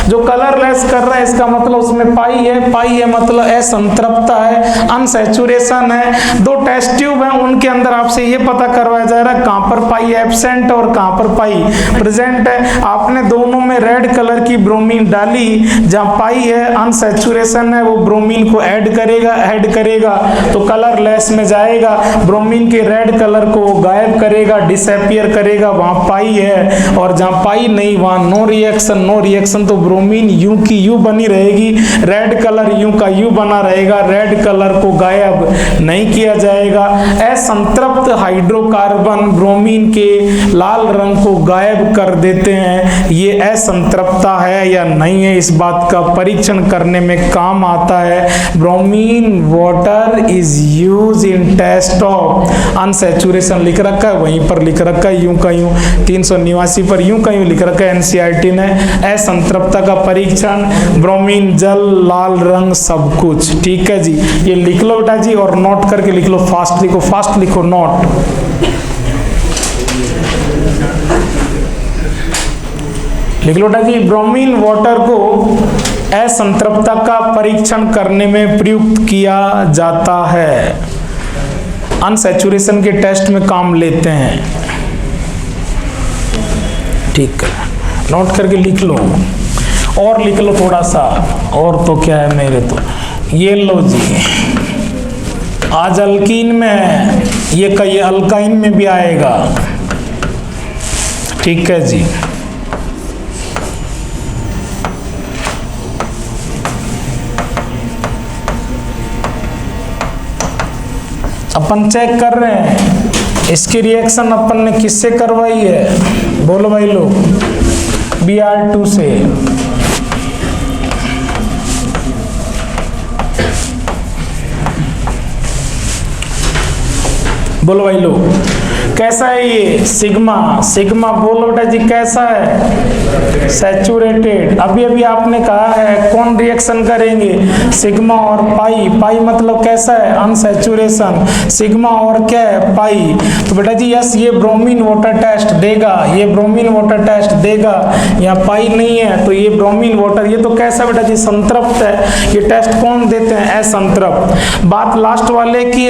जो कलरलेस कर रहा है, इसका मतलब उसमें पाई है मतलब असंतृप्तता है, अनसैचुरेशन है। दो टेस्ट ट्यूब हैं, उनके अंदर आपसे ये पता करवाया जा रहा है कहां पर पाई एब्सेंट और कहां पर पाई प्रेजेंट है। आपने दोनों में रेड कलर की ब्रोमीन डाली, जहां पाई है, अनसैचुरेशन है, वो ब्रोमीन को ऐड करेगा तो कलरलेस में जाएगा, ब्रोमीन के रेड कलर को गायब करेगा, डिसअपियर करेगा, वहां पाई है। और जहां पाई नहीं, वहां नो रिएक्शन, तो ब्रोमीन यूं की यूं बनी रहेगी, रेड कलर यूं का यूं बना रहेगा, रेड कलर को गायब नहीं किया जाएगा। असंतृप्त हाइड्रोकार्बन ब्रोमीन के लाल रंग को गायब कर देते हैं। ये असंतृप्तता है या नहीं है, इस बात का परीक्षण करने में काम आता है। Bromine water is use in test of unsaturation, लिख रखा है, वहीं पर लिख रखा है यूं का यूं, 389 पर यूं का यूं लिख रखा है एनसीईआरटी ने। असंतृप्तता का परीक्षण, ब्रोमीन जल, लाल रंग, सब कुछ, ठीक है जी। ये लिख लो बेटा जी, और नोट करके लिख लो, फास्ट लिखो, नोट। लिख लो बेटा जी, ब्रोमीन वाटर को असंतृप्तता का परीक्षण करने में प्रयुक्त किया जाता है, अनसैचुरेशन के टेस्ट में काम लेते हैं, ठीक है, नोट करके लिख लो। और लिख लो थोड़ा सा, और तो क्या है मेरे तो, ये लो जी, आज अल्कीन में है, ये कई अल्काइन में भी आएगा, ठीक है जी। अपन चेक कर रहे हैं, इसकी रिएक्शन अपन ने किससे करवाई है, बोलो भाई लोग, Br2 से। बोलो भाई लोग, कैसा है ये, सिग्मा बोलो बेटा जी, कैसा है, सैचुरेटेड। अभी आपने कहा है कौन रिएक्शन करेंगे, सिग्मा और पाई मतलब कैसा है, अनसैचुरेशन, सिग्मा और क्या है, पाई। तो बेटा जी यस, ये ब्रोमीन वाटर टेस्ट देगा, यहाँ पाई नहीं है तो ये ब्रोमीन वाटर, ये तो कैसा बेटा जी, संतृप्त है। ये टेस्ट कौन देते हैं, असंतृप्त। बात लास्ट वाले की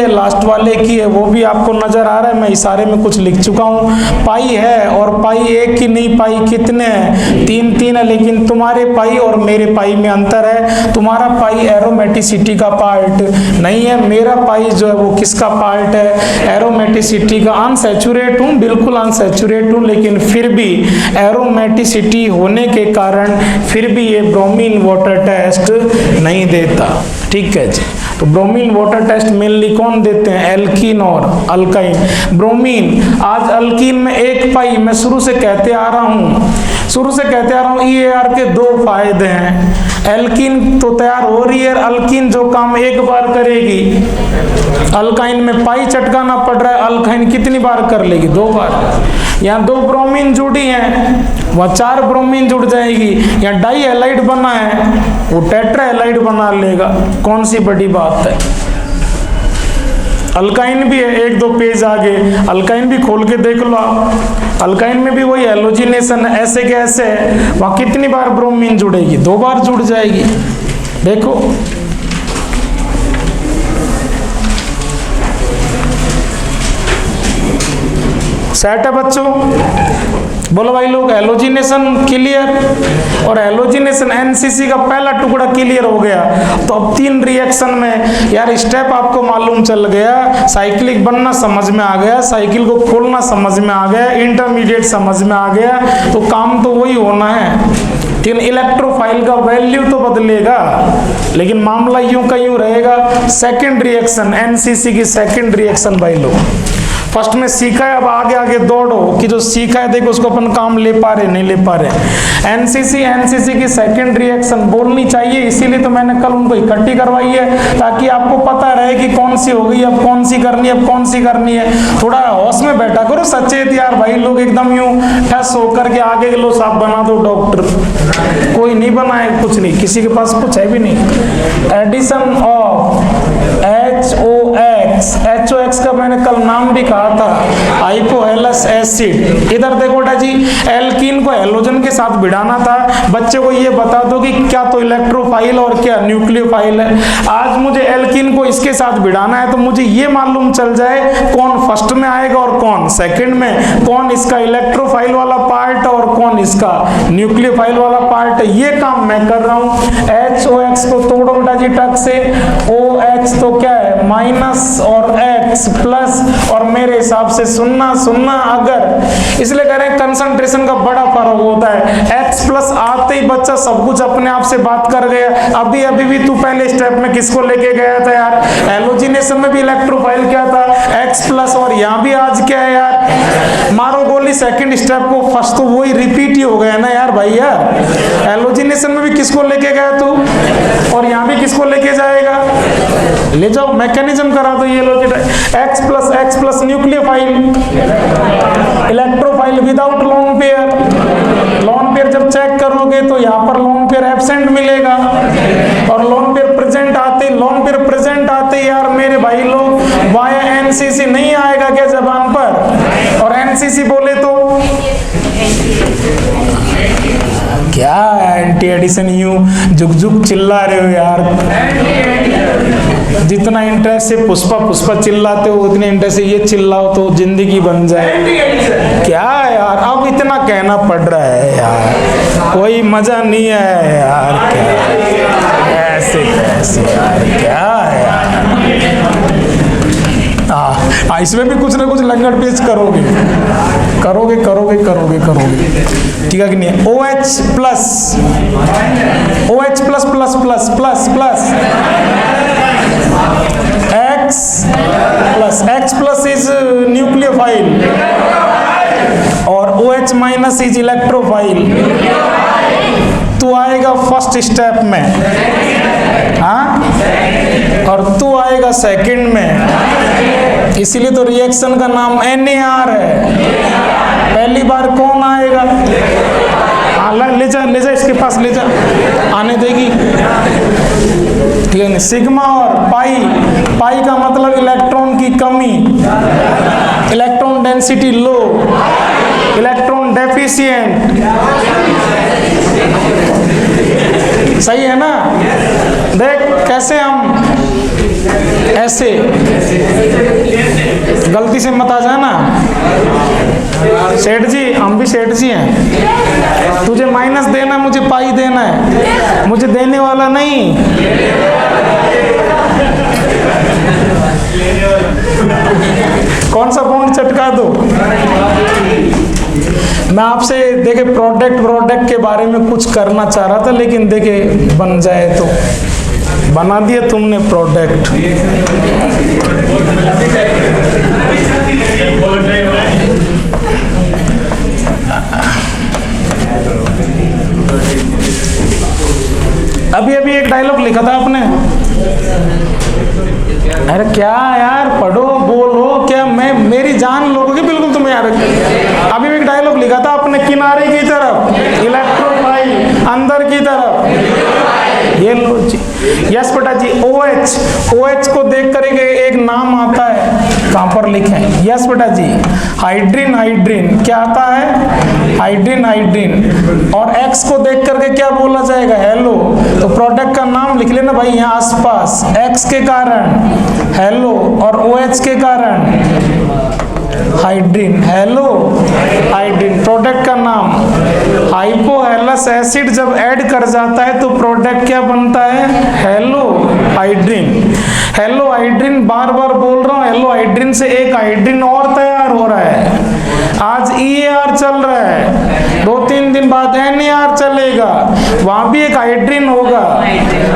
है, वो भी आपको नजर आ रहा है, मैं इशारे में में कुछ लिख चुका हूँ। पाई है और पाई एक की नहीं, पाई कितने हैं, 3 है, लेकिन तुम्हारे पाई और मेरे पाई में अंतर है। तुम्हारा पाई एरोमेटिसिटी का पार्ट नहीं है, मेरा पाई जो है वो किसका पार्ट है, एरोमेटिसिटी का। अनसैचुरेट हूँ, बिल्कुल अनसैचुरेट हूँ, लेकिन फिर भी एरोमेटिसिटी होने के कारण फिर भी ये ब्रोमीन वाटर टेस्ट नहीं देता। ठीक है जी। तो ब्रोमीन वाटर टेस्ट मेनली कौन देते हैं, एल्कीन और अल्काइन। ब्रोमीन, आज अल्कीन में एक पाई, मैं शुरू से कहते आ रहा हूँ EAR के 2 फायदे हैं। एल्कीन तो तैयार हो रही है, अल्कीन जो काम एक बार करेगी, अल्काइन में पाई चटकाना पड़ रहा है, अल्काइन कितनी बार कर लेगी, 2 बार। यहाँ 2 ब्रोमीन जुड़ी हैं, वहाँ 4 ब्रोमीन जुड़ जाएगी। यहाँ डाई हैलाइड बना है, वो टेट्रा हैलाइड बना लेगा। कौन सी बड़ी बात है। अल्काइन भी है, 1-2 पेज आगे अल्काइन भी खोल के देख लो आप। अल्काइन में भी वही हैलोजिनेशन है, ऐसे के ऐसे है, वहाँ कितनी बार ब्रोमीन जुड़ेगी, 2 बार जुड़ जाएगी। देखो सेट है बच्चों, बोलो भाई लोग, हैलोजिनेशन क्लियर। और हैलोजिनेशन एनसीसी का पहला टुकड़ा क्लियर हो गया। तो अब 3 रिएक्शन में यार स्टेप आपको मालूम चल गया, साइक्लिक बनना समझ में आ गया, साइकिल को खोलना समझ में आ गया, इंटरमीडिएट समझ में आ गया, तो काम तो वही होना है। लेकिन इलेक्ट्रोफाइल का वैल्यू तो बदलेगा, लेकिन मामला यूं का यूं रहेगा। सेकंड रिएक्शन, एनसीसी की सेकंड रिएक्शन भाई लोग, फर्स्ट में सीखा है, अब आगे आगे दौड़ो कि जो सीखा है देखो उसको अपन काम ले पा रहे नहीं ले पा रहे। एनसीसी की सेकंड रिएक्शन बोलनी चाहिए, इसीलिए तो मैंने कल उनको इकट्ठी करवाई है, ताकि आपको पता रहे कि कौन सी हो गई, अब कौन सी करनी है, अब कौन सी करनी है। थोड़ा होश में बैठा करो, सचेत यार भाई लोग, एकदम यूं ठस होकर के आगे लो साहब बना दो डॉक्टर, कोई नहीं बनाए, कुछ नहीं, किसी के पास कुछ है भी नहीं। एडिशन ऑफ HOX का मैंने कल नाम भी कहा था, हाइपोहेलस एसिड। इधर देखो बेटा जी, एल्कीन को हैलोजन के साथ भिड़ाना था, बच्चे को ये बता दो कि क्या तो इलेक्ट्रोफाइल और क्या न्यूक्लियोफाइल है। आज मुझे एल्कीन को इसके साथ भिड़ाना है, तो मुझे ये मालूम चल जाए कौन फर्स्ट में आएगा और कौन सेकंड में, कौन इसका इलेक्ट्रोफाइल वाला पार्ट और कौन इसका न्यूक्लियोफाइल वाला पार्ट है। ये काम मैं कर रहा हूँ। HOX को तोड़ो बेटा जी टक से, OH तो क्या है माइनस और X प्लस, और मेरे हिसाब से सुनना अगर, इसलिए कह रहे हैं कंसंट्रेशन का बड़ा फर्क होता है। X प्लस आते ही बच्चा सब कुछ अपने आप से बात कर गया। अभी भी तू पहले स्टेप में किसको लेके गया था यार, हैलोजिनेशन में भी इलेक्ट्रोफाइल क्या था, X प्लस, और यहाँ भी आज क्या है यार, मारो गोली सेकंड स्टेप को, फर्स्ट तो वही रिपीट ही हो गया ना यार भाई। यार हैलोजिनेशन में भी किसको लेके गया तू, और यहाँ भी किसको लेके जाएगा, ले जाओ मैकेनिज्म करा दो। ये लो X plus nucleophile, electrophile without lone pair जब चेक करोगे तो यहाँ पर लोन पेयर एब्सेंट मिलेगा, और लोन पेयर प्रेजेंट आते यार मेरे भाई लोग वाया एनसीसी नहीं आएगा क्या जबान पर, और एनसीसी बोले तो क्या एंटी एडिशन यूं जुग चिल्ला रहे हो यार। जितना इंटरेस्ट से पुष्पा चिल्लाते हो, उतने इंटरेस्ट से ये चिल्लाओ तो जिंदगी बन जाए। क्या यार अब इतना कहना पड़ रहा है यार, कोई मजा नहीं है यार, क्या ऐसे कैसे यार, क्या है यार। इसमें भी कुछ ना कुछ लंगड़ पेच करोगे, ठीक है कि नहीं। OH plus X plus is nucleophile और OH माइनस इज इलेक्ट्रोफाइल। तू आएगा फर्स्ट स्टेप में, हाँ, और तू आएगा सेकंड में, इसीलिए तो रिएक्शन का नाम NAR है। पहली बार कौन आएगा, ले जा इसके पास ले जा, आने देगी, ठीक है। सिग्मा और पाई का मतलब इलेक्ट्रॉन की कमी, इलेक्ट्रॉन डेंसिटी लो, इलेक्ट्रॉन डेफिशिएंट, सही है ना। देख कैसे हम ऐसे गलती से मत आ जाना। सेठ जी, हम भी सेठ जी हैं। तुझे माइनस देना, मुझे पाई देना है, मुझे देने वाला नहीं। कौन सा पॉइंट चटका दो? मैं आपसे देखे प्रोडक्ट के बारे में कुछ करना चाह रहा था, लेकिन देखे बन जाए तो बना दिया तुमने प्रोडक्ट। अभी एक डायलॉग लिखा था आपने। अरे क्या यार, पढ़ो बोलो, क्या मैं मेरी जान लोगे बिल्कुल तुम्हें यार। अभी एक डायलॉग लिखा था आपने, किनारे की तरफ इलेक्ट्रोफाइल, अंदर की तरफ ये लो जी। यस बेटा जी। OH को देख कर एक नाम आता है, कहां पर लिखे हैं? यस बेटा जी। हाइड्रीन क्या आता है? हाइड्रीन। और X को देख करके क्या बोला जाएगा? हेलो। तो प्रोडक्ट का नाम लिख लेना भाई यहाँ आसपास। X के कारण हेलो और OH के कारण हाइड्रीन। हेलो हाइड्रीन प्रोडक्ट का नाम। हाइपोहेलस एसिड जब ऐड कर जाता है तो प्रोडक्ट क्या बनता है? Hello hydrin. हेलो हाइड्रीन बार बार बोल रहा हूँ, हेलो हाइड्रीन से एक हाइड्रीन और तैयार हो रहा है। आज EAR चल रहा है, 2-3 दिन बाद NAR चलेगा, वहां भी एक हाइड्रीन होगा।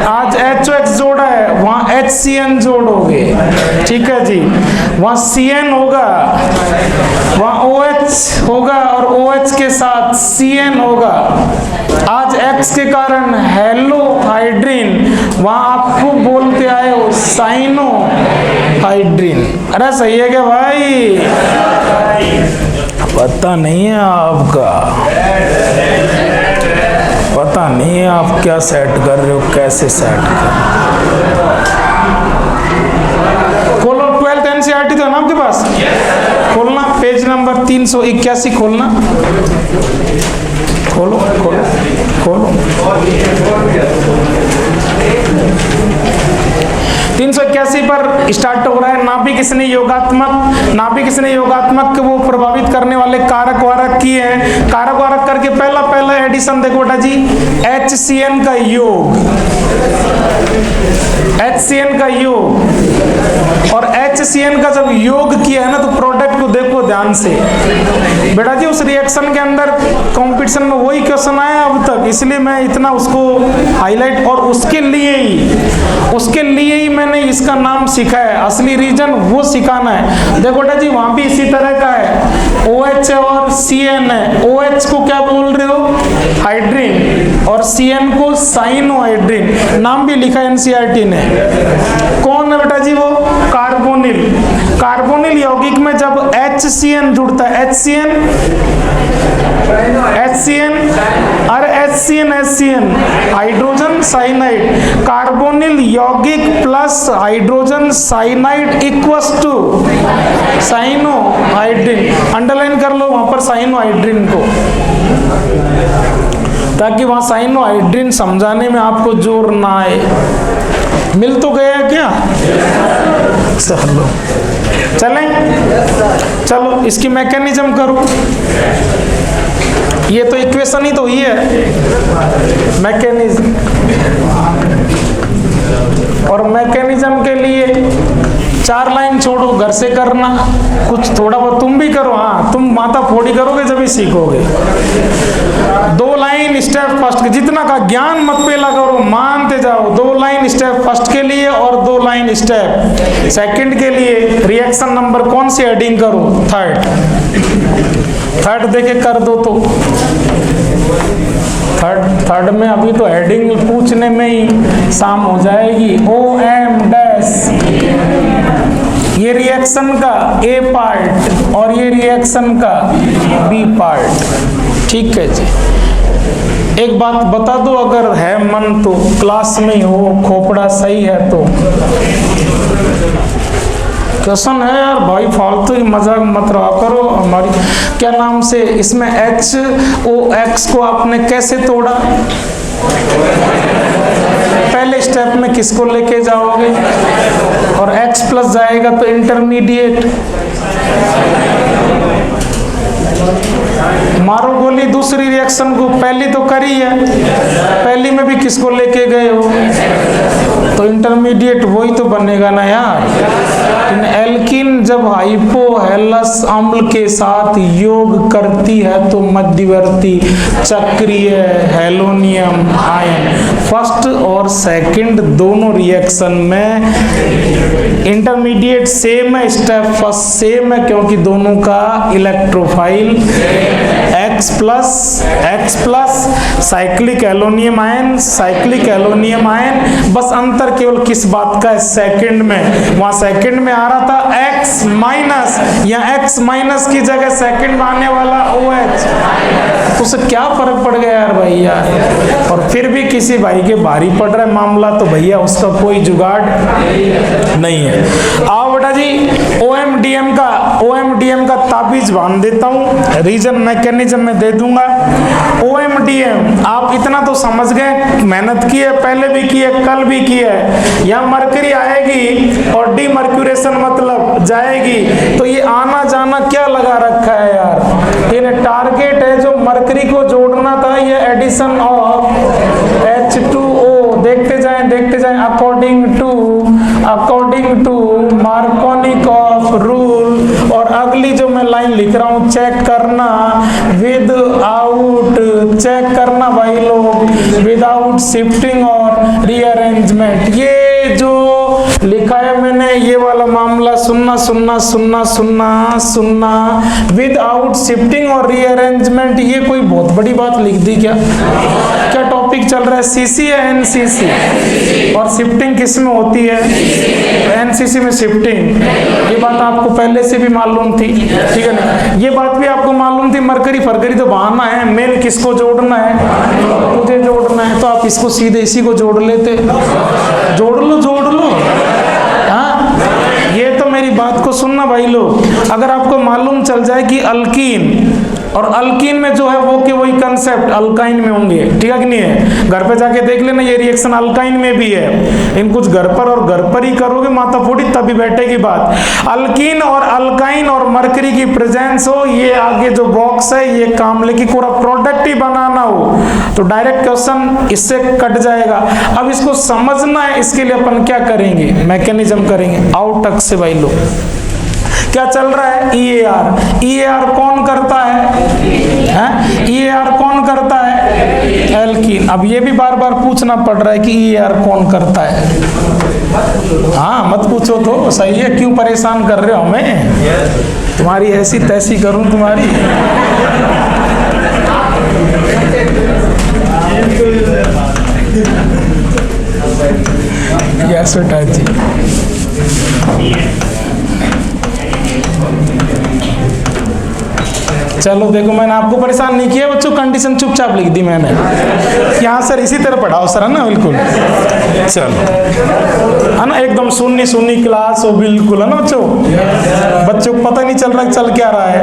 आज HOX जोड़ा है, वहां HCN जोड़ोगे, ठीक है जी। वहां CN होगा, वहां OH होगा और OH के साथ CN होगा। आज X के कारण हेलो हाइड्रीन, वहां आपको बोलते आए हो साइनो हाइड्रीन। अरे सही है क्या भाई? पता नहीं है आपका, पता नहीं है आप क्या सेट कर रहे हो, कैसे सेट कर रहे हो। खोलो 12th NCERT तो है ना आपके पास? खोलना पेज नंबर 381 खोलना। खोलो खोलो खोलो 381 पर स्टार्ट हो रहा है। नाभिक इसने योगात्मक वो प्रभावित करने वाले कारक वारक किए हैं। कारक वारक करके पहला एडिशन देखो बेटा जी, HCN का योग, HCN का योग। और HCN का जब योग किया है ना, तो प्रोडक्ट को देखो ध्यान से बेटा जी। उस रिएक्शन के अंदर कंपटीशन में वही क्वेश्चन आया अब तक, इसलिए मैं इतना उसको हाईलाइट, और उसके लिए ही मैंने इसका नाम सीखा है। असली रीजन वो सिखाना है। देखो बेटा जी, वहां भी इसी तरह का है, OH और CN है। OH को क्या बोल रहे हो? हाइड्रीन, और CN को साइनोहाइड्रीन। नाम भी लिखा है NCERT ने। कौन है बेटा जी वो? कार्बोनिल यौगिक में जब HCN जुड़ता है, HCN हाइड्रोजन साइनाइड। कार्बोनिल यौगिक plus hydrogen cyanide equals to cyanohydrin. Underline कर लो वहां पर साइनोहाइड्रीन को, ताकि वहां साइनोहाइड्रीन समझाने में आपको जोर ना आए। मिल तो गया क्या? चलो इसकी मैकेनिज्म करो। ये तो इक्वेशन ही तो ही है, मैकेनिज्म। और मैकेनिज्म के लिए 4 लाइन छोड़ो, घर से करना कुछ थोड़ा बहुत तुम भी करो। हाँ, तुम माथा फोड़ी करोगे जब ही सीखोगे। 2 लाइन स्टेप फर्स्ट के, जितना का ज्ञान मत पेला करो, मानते जाओ। 2 लाइन स्टेप फर्स्ट के लिए और 2 लाइन स्टेप सेकंड के लिए। रिएक्शन नंबर कौन सी हेडिंग करो? थर्ड देके कर दो तो थर्ड में अभी तो हेडिंग पूछने में ही शाम हो जाएगी। OM' ये रिएक्शन का A पार्ट और ये रिएक्शन का B पार्ट, ठीक है जी। एक बात बता दो, अगर है मन तो क्लास में हो, खोपड़ा सही है तो। क्वेश्चन है यार भाई, फालतू ही मजाक मत रहा करो हमारी। क्या नाम से इसमें HOX को आपने कैसे तोड़ा? पहले स्टेप में किसको लेके जाओगे, और X प्लस जाएगा तो इंटरमीडिएट। मारो गोली दूसरी रिएक्शन को, पहली तो करी है, पहली में भी किसको लेके गए हो, तो इंटरमीडिएट वही तो बनेगा ना यार। एल्कीन जब हाइपोहेलस अम्ल के साथ योग करती है तो मध्यवर्ती चक्रीय हेलोनियम आयन फर्स्ट और सेकंड दोनों रिएक्शन में इंटरमीडिएट सेम है, स्टेप फर्स्ट सेम है, क्योंकि दोनों का electrophile X plus cyclic halonium ion, बस अंतर केवल किस बात का है, सेकंड में। वहां सेकंड में आ रहा था X माइनस, या X माइनस की जगह सेकंड में आने वाला OH, तो उससे क्या फर्क पड़ गया यार भाई यार। और फिर भी किसी भाई के भारी पड़ रहा है मामला तो भैया उसका कोई जुगाड़ नहीं है। आओ बेटा जी, OMDM का ताबीज बांध देता हूँ, रीजन मैकेनिज्म में दे दूंगा। OMDM आप इतना तो समझ गए, मेहनत की है, पहले भी की है, कल भी की है। यहाँ मरकरी आएगी और डीमर्क्यूरेशन मतलब जाएगी, तो ये आना जाना क्या लगा रखा है यार। ये टारगेट है जो मरकरी को जोड़ना था, ये एडिशन ऑफ H2O, देखते जाएं अकॉर्डिंग टू मार्कोनिकॉफ रूल। और अगली जो मैं लाइन लिख रहा हूँ, चेक करना भाई लोग, विदाउट शिफ्टिंग और रीअरेंजमेंट। ये जो लिखा है मैंने, ये वाला मामला सुनना विदाउट शिफ्टिंग और रीअरेंजमेंट, ये कोई बहुत बड़ी बात लिख दी क्या टॉपिक चल रहा है, CC या NCC, और शिफ्टिंग किस में होती है, NCC में शिफ्टिंग। ये बात आपको पहले से भी मालूम थी, ठीक है ना, ये बात भी आपको मालूम थी। मरकरी फरकरी तो बहाना है, मेन किसको जोड़ना है, तुझे जोड़ना है, तो आप इसको सीधे इसी को जोड़ लेते, जोड़ लो। हाँ, ये तो मेरी बात को सुनना भाई लोग। अगर आपको मालूम चल जाए कि अल्कीन और अल्कीन में जो है वो के वही कंसेप्ट अल्काइन में होंगे, ठीक है कि नहीं है, घर पे जाके देख लेना, ये रिएक्शन अल्काइन में भी है। इन कुछ घर पर ही करोगे माता फोड़ी तभी बैठेगी बात। अल्कीन और अल्काइन और मरकरी की प्रेजेंस हो, ये आगे जो बॉक्स है ये काम, लेकिन पूरा प्रोडक्ट ही बनाना हो तो डायरेक्ट क्वेश्चन इससे कट जाएगा। अब इसको समझना है, इसके लिए अपन क्या करेंगे, मैकेनिज्म करेंगे। आओ टक से भाई लोग, क्या चल रहा है, EAR कौन करता है? EAR कौन करता है? एल्कीन। अब ये भी बार बार पूछना पड़ रहा है कि EAR कौन करता है। हाँ, मत पूछो तो सही है, क्यों परेशान कर रहे हो हमें, तुम्हारी ऐसी तैसी करूं तुम्हारी। यस बेटा जी, चलो देखो, मैंने आपको परेशान नहीं किया बच्चों, कंडीशन चुपचाप लिख दी मैंने। यहाँ सर इसी तरह पढ़ाओ सर, है ना, बिल्कुल। चलो, है ना, एकदम सुन्नी क्लास हो बिल्कुल, है ना बच्चों को पता नहीं चल रहा चल क्या रहा है।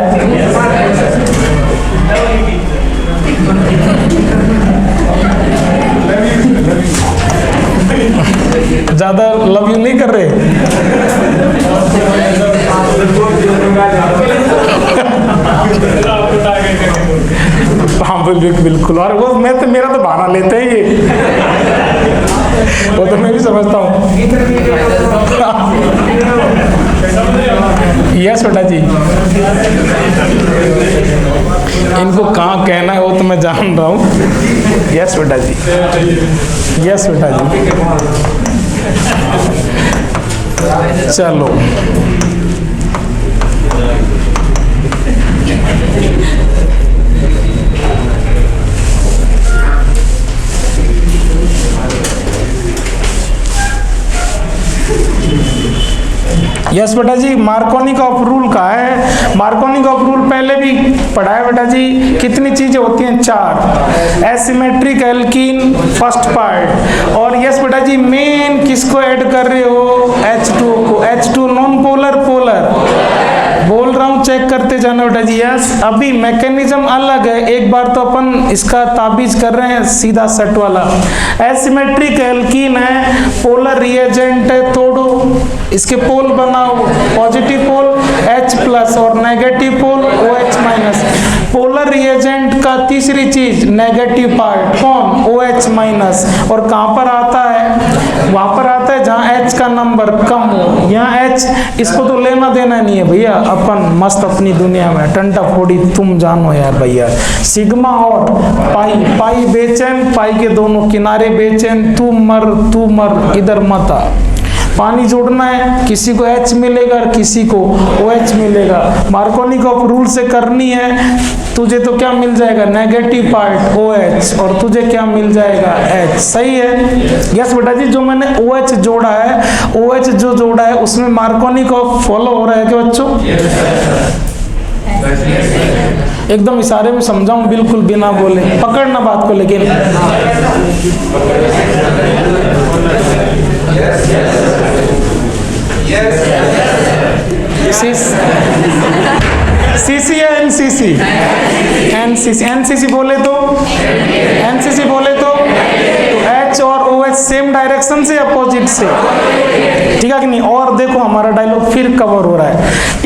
ज्यादा लव यू नहीं कर रहे। हाँ बिल्कुल, और वो मेरा तो बहाना लेते हैं ये, वो तो मैं भी समझता हूँ। यस बेटा जी, इनको कहाँ कहना है वो तो मैं जान रहा हूँ। यस बेटा जी, यस बेटा जी, चलो यस बेटा जी, मार्कोनी ऑफ रूल का है। मार्कोनी ऑफ रूल पहले भी पढ़ा है बेटा जी। कितनी चीजें होती हैं? 4। एसिमेट्रिक एल्कीन फर्स्ट पार्ट, और यस बेटा जी मेन किसको ऐड कर रहे हो? H2 को। H2 नॉन पोलर पोलर बोल रहा हूँ, चेक करते जाना बेटा जी। यस, अभी मैकेनिज्म अलग है। एक बार तो अपन इसका ताबीज कर रहे हैं सीधा सेट वाला। एसिमेट्रिक एल्कीन है, पोलर रिएजेंट है, तोड़ो इसके पोल बनाओ, पॉजिटिव पोल H+ और negative pole OH-। Polar reagent का तीसरी चीज नेगेटिव पार्ट कौन, OH-। और कहां पर आता है, वहां पर आता है जहां H का नंबर कम हो। यहाँ H, इसको तो लेना देना नहीं है भैया, अपन मस्त अपनी दुनिया में टंटा फोड़ी तुम जानो यार भैया। सिग्मा और पाई, पाई बेचैन, पाई के दोनों किनारे बेचैन, तू मर इधर मत आ। पानी जोड़ना है, किसी को H मिलेगा और किसी को OH मिलेगा। मार्कोनिकॉफ रूल से करनी है, तुझे तो क्या मिल जाएगा, नेगेटिव पार्ट OH और तुझे क्या मिल जाएगा H। सही है। यस बेटा जी, जो मैंने OH जोड़ा है, OH जो जोड़ा है उसमें मार्कोनिकॉफ फॉलो हो रहा है क्या बच्चों? एकदम इशारे में समझाऊं, बिल्कुल बिना बोले, पकड़ना बात को। लेकिन सीसी या एनसीसी? एनसीसी बोले तो H और OH सेम डायरेक्शन से अपोजिट से, ठीक है कि नहीं? और देखो हमारा डायलॉग फिर कवर हो रहा है।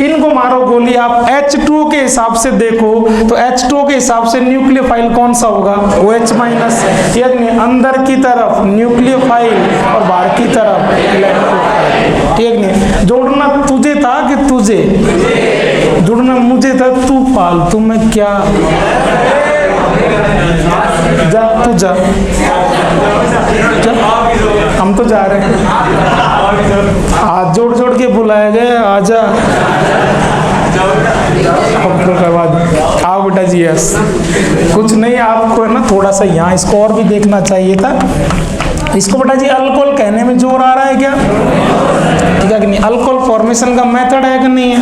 इनको मारो गोली। आप H2O के हिसाब से देखो तो H2O के हिसाब से न्यूक्लियोफाइल कौन सा होगा, OH-। यानी अंदर की तरफ न्यूक्लियोफाइल और बाहर की तरफ इलेक्ट्रोफाइल, ठीक नहीं? जोड़ना तुझे था कि तुझे जुड़ना मुझे था, तू फालतू में क्या, जा तू जा, हम तो जा रहे हैं। हाथ जोड़ जोड़ के बुलाया गया, आजा आओ बेटा जी। यस, कुछ नहीं, आपको है ना थोड़ा सा यहाँ इसको और भी देखना चाहिए था। इसको बेटा जी अल्कोहल कहने में जोर आ रहा है क्या, ठीक है कि नहीं? अल्कोहल फॉर्मेशन का मेथड है कि नहीं है?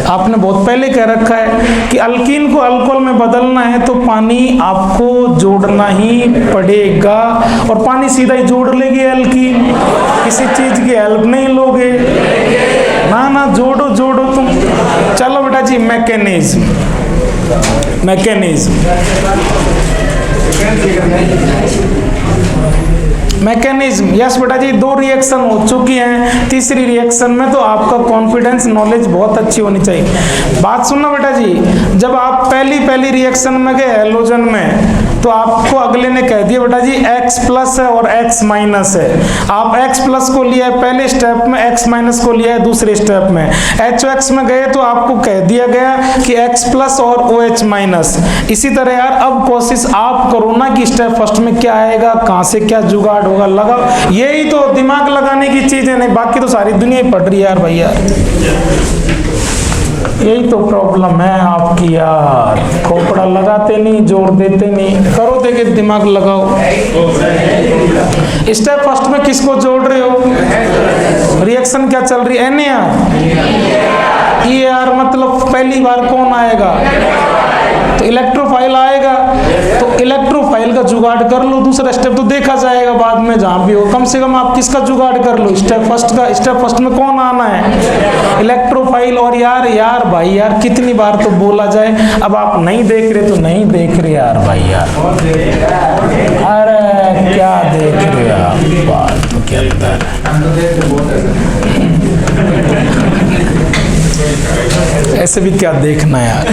आपने बहुत पहले कह रखा है कि अल्कीन को अल्कोहल में बदलना है तो पानी आपको जोड़ना ही पड़ेगा, और पानी सीधा ही जोड़ लेगी अल्कीन, किसी चीज की हेल्प नहीं लोगे ना, जोड़ो तुम। चलो बेटा जी, मैकेनिज्म। यस बेटा जी, 2 रिएक्शन हो चुकी हैं, तीसरी रिएक्शन में तो आपका कॉन्फिडेंस नॉलेज बहुत अच्छी होनी चाहिए। बात सुनना बेटा जी, जब आप पहली रिएक्शन में गए हैलोजन में, तो आपको अगले ने कह दिया बेटा जी X+ है और X- है। आप X+ को लिया है पहले स्टेप में, X- को लिया है दूसरे स्टेप में। HOX में गए तो आपको कह दिया गया कि X+ और OH-। इसी तरह यार अब कोशिश आप करो ना कि स्टेप फर्स्ट में क्या आएगा, कहां से क्या जुगाड़ होगा, लगाओ। यही तो दिमाग लगाने की चीज है, नहीं बाकी तो सारी दुनिया ही पढ़ रही है यार भैया। यही तो प्रॉब्लम है आपकी यार, खोपड़ा लगाते नहीं, जोड़ देते नहीं। करो देखे दिमाग लगाओ। स्टेप फर्स्ट में किसको जोड़ रहे हो, रिएक्शन क्या चल रही है, NAR EAR, मतलब पहली बार कौन आएगा, तो इलेक्ट्रोफाइल आएगा, तो इलेक्ट्रोफाइल का जुगाड़ कर लो। दूसरा स्टेप तो देखा जाएगा बाद में जहां भी हो, कम से कम आप किसका जुगाड़ कर लो, स्टेप फर्स्ट में कौन आना है, इलेक्ट्रोफाइल। और यार भाई यार कितनी बार तो बोला जाए, अब आप नहीं देख रहे तो नहीं देख रहे यार भाई यार, अरे क्या देख रहे हो आप, बात तो क्या बता ऐसे भी क्या देखना यार।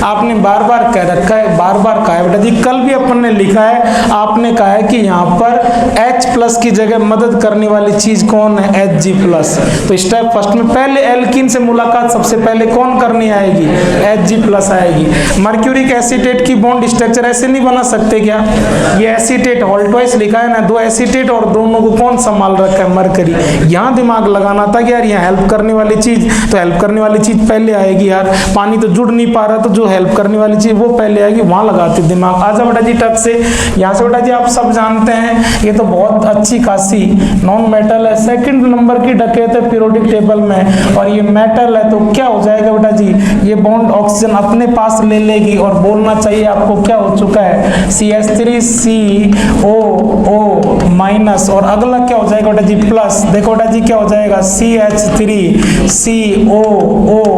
आपने बार बार कह रखा है, बार बार कहा है बेटा जी, कल भी अपन ने लिखा है, आपने कहा है कि यहाँ पर H+ की जगह मदद करने वाली चीज कौन है, Hg+। तो स्टेप फर्स्ट में पहले एल्कीन से मुलाकात सबसे पहले कौन करनी आएगी, Hg+ आएगी। मर्क्यूरिक एसीटेट की बॉन्ड स्ट्रक्चर ऐसे नहीं बना सकते क्या, ये एसीटेट हॉल्टवाइस लिखा है ना, 2 एसीटेट और दोनों को कौन संभाल रखा है, मरकरी। यहाँ दिमाग लगाना था कि यार यहाँ हेल्प करने वाली चीज, तो हेल्प करने वाली चीज पहले आएगी यार, पानी तो जुड़ नहीं पा रहा तो जो हेल्प करने वाली चीज वो पहले आएगी, वहां लगाते दिमाग। आजा बेटा जी टक से, यहाँ से बेटा जी आप सब जानते हैं ये तो बहुत अच्छी खासी नॉन मेटल है, सेकंड नंबर की डकैत है पीरियोडिक टेबल में, और ये मेटल है तो क्या हो जाएगा बेटा जी, ये बॉन्ड ऑक्सीजन अपने पास ले लेगी और बोलना चाहिए आपको क्या हो चुका है, CH3COO- और अगला क्या हो जाएगा बेटा जी प्लस। देखो बेटा जी क्या हो जाएगा CH3 CO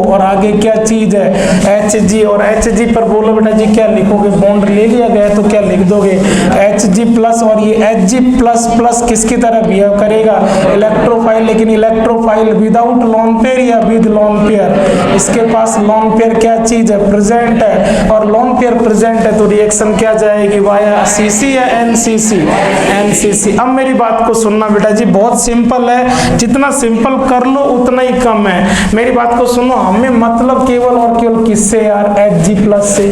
और आगे क्या चीज है Hg, और Hg पर बोलो बेटा जी क्या लिखोगे, बॉन्ड ले लिया गया तो क्या लिख दोगे Hg प्लस, और ये Hg प्लस प्लस किसकी तरह बिहेव करेगा, इलेक्ट्रोफाइल, लेकिन इलेक्ट्रोफाइल विदाउट लोन पेयर या विद लोन पेयर, इसके पास लोन पेयर क्या चीज है, प्रेजेंट है, और लोन पेयर प्रेजेंट है तो रिएक्शन क्या जाएगी, वाया CC या NCC, NCC। अब मेरी बात को सुनना बेटा जी, बहुत सिंपल है, जितना सिंपल कर लो उतना ही कम है। मेरी बात को सुनो, हमें मतलब केवल और केवल किससे यार, Hg प्लस से।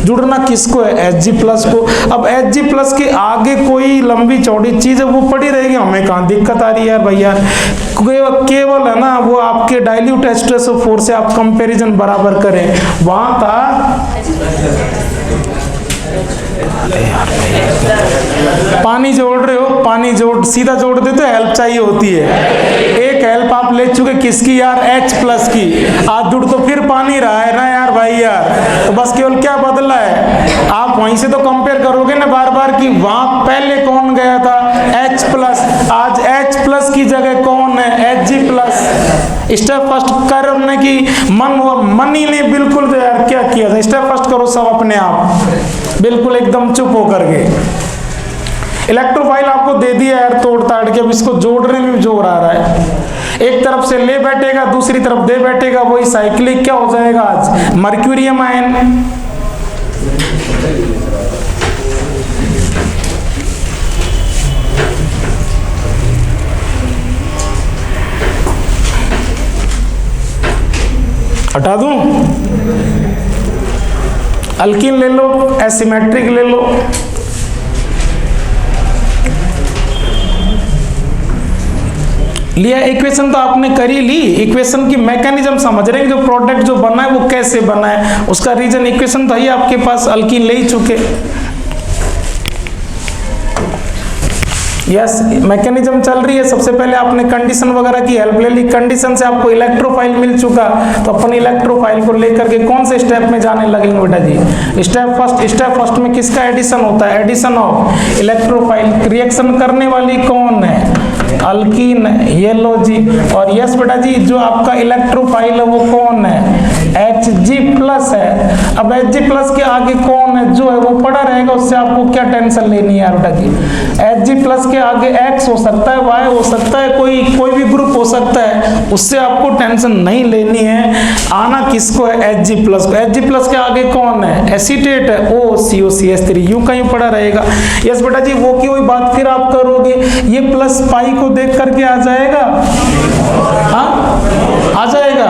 जुड़ना किसको है, Hg प्लस को। अब Hg प्लस के आगे कोई लंबी चौड़ी चीज है वो पड़ी रहेगी, हमें कहाँ दिक्कत आ रही है यार भैया, केवल है ना वो आपके डाइल्यूट H2SO4 से आप कंपैरिजन बराबर करें, वहां था पानी जोड़ रहे हो, पानी जोड़ सीधा जोड़ दे तो हेल्प चाहिए होती है, एक हेल्प आप ले चुके किसकी यार, H प्लस की, आज जुड़ तो फिर पानी रहा है ना यार भाई यार, तो बस केवल क्या बदला है, आप वहीं से तो कंपेयर करोगे ना बार बार कि वहां पहले कौन गया था H प्लस, आज H प्लस की जगह कौन है Hg प्लस। स्टेप फर्स्ट करने की मन ही नहीं बिल्कुल, तो यार क्या किया था, स्टेप फर्स्ट करो सब अपने आप बिल्कुल एकदम चुप होकर के। इलेक्ट्रोफाइल आपको दे दिया यार तोड़ ताड़ के, अब इसको जोड़ने में जोर आ रहा है, एक तरफ से ले बैठेगा दूसरी तरफ दे बैठेगा, वही साइक्लिक क्या हो जाएगा आज, मर्क्यूरियम आयन। हटा दूं, अल्कीन ले लो, एसिमेट्रिक ले लो, लिया इक्वेशन तो आपने कर ही ली, इक्वेशन की मैकेनिज्म समझ रहे हैं, जो प्रोडक्ट जो बना है वो कैसे बना है, उसका रीजन इक्वेशन तो ही आपके पास, अल्कीन ले ही चुके। यस, मैकेनिज्म चल रही है, सबसे पहले आपने कंडीशन वगैरह की हेल्प ले ली, कंडीशन से आपको इलेक्ट्रोफाइल मिल चुका, तो अपन इलेक्ट्रोफाइल को लेकर के कौन से स्टेप में जाने लगेंगे बेटा जी, स्टेप फर्स्ट में किसका एडिशन होता है, एडिशन ऑफ इलेक्ट्रोफाइल, रिएक्शन करने वाली कौन है, अल्कीन, ये लो जी, और यस बेटा जी जो आपका इलेक्ट्रोफाइल है वो कौन है, Hg प्लस है। अब Hg प्लस के आगे कौन है, जो है वो पड़ा रहेगा, उससे आपको क्या टेंशन लेनी है यार बेटा जी, Hg प्लस के आगे X हो सकता है, Y हो सकता है, कोई भी ग्रुप हो सकता है, उससे आपको टेंशन नहीं लेनी है, आना किसको है Hg प्लस को। Hg प्लस के आगे कौन है, एसीटेट है, OCOCH3, यूं कहीं पड़ा रहेगा। यस बेटा जी वो की वही बात फिर आप करोगे, ये प्लस पाई को देख करके आ जाएगा, हाँ आ जाएगा,